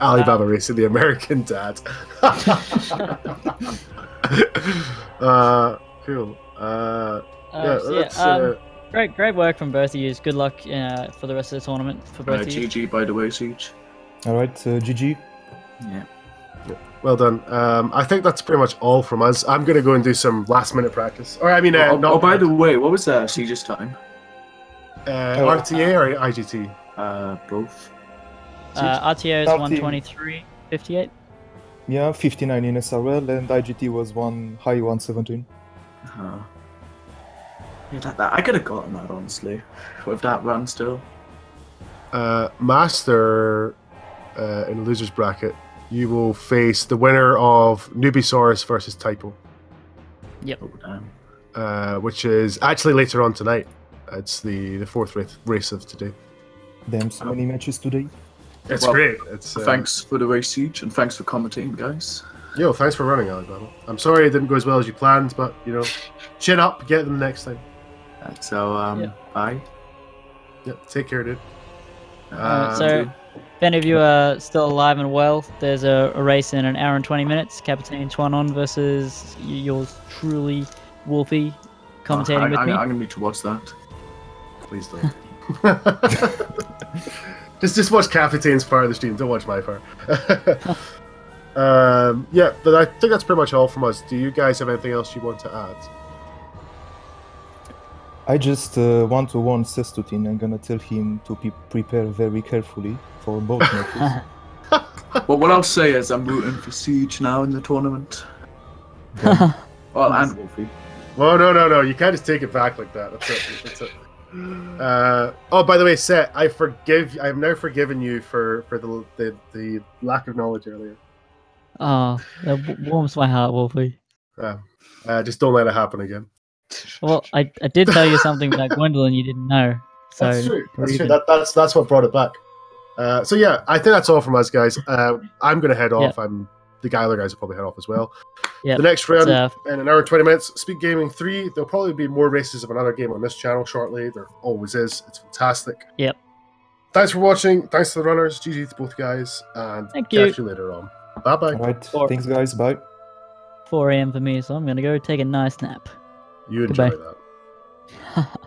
Alibaba racing the American dad. Cool. Great work from both of you. Good luck for the rest of the tournament for both of you. GG, by the way, Siege. All right, GG. Yeah. Well done. I think that's pretty much all from us. I'm gonna go and do some last minute practice. Or I mean, by the way, what was Siege's time? RTA or IGT? Both. RTO is 123.58. Yeah, 59 in SRL, and IGT was high 117. Yeah, I could have gotten that, honestly, with that run still. Master in the losers bracket, you will face the winner of Nubisaurus versus Typo. Yep. Oh, damn. Which is actually later on tonight. It's the fourth race of today. Damn, so many matches today. It's great. It's thanks for the race, Siege, and thanks for commentating, guys. Yo, thanks for running, Alibaba. I'm sorry it didn't go as well as you planned, but you know, chin up, get them next time. So, bye. Yep, take care, dude. So, if any of you are still alive and well, there's a race in an hour and 20 minutes. Captain Twanon versus yours truly, Wolfie, commentating with me. I'm gonna need to watch that. Please don't. just watch Captain's part of the stream. Don't watch my part. Yeah, but I think that's pretty much all from us. Do you guys have anything else you want to add? I just want to warn Sestutin. I'm gonna tell him to prepare very carefully for both matches. Well, what I'll say is I'm rooting for Siege now in the tournament. Well, and Wolfie. Well, no. You can't just take it back like that. That's it. Oh, by the way, Set, I've now forgiven you for the lack of knowledge earlier. Oh, that warms my heart, Wolfie. Just don't let it happen again. Well, I did tell you something about Gwendolyn you didn't know. So That's true. That's what brought it back. So yeah, I think that's all from us, guys. I'm gonna head off. The other guys will probably head off as well. Yeah. The next round in an hour and 20 minutes, Speed Gaming 3. There'll probably be more races of another game on this channel shortly. There always is. It's fantastic. Yep. Thanks for watching. Thanks to the runners. GG to both guys. And Thank you. catch you later on. Bye-bye. All right, thanks guys, bye. 4 a.m. for me, so I'm gonna go take a nice nap. You enjoy Goodbye. that.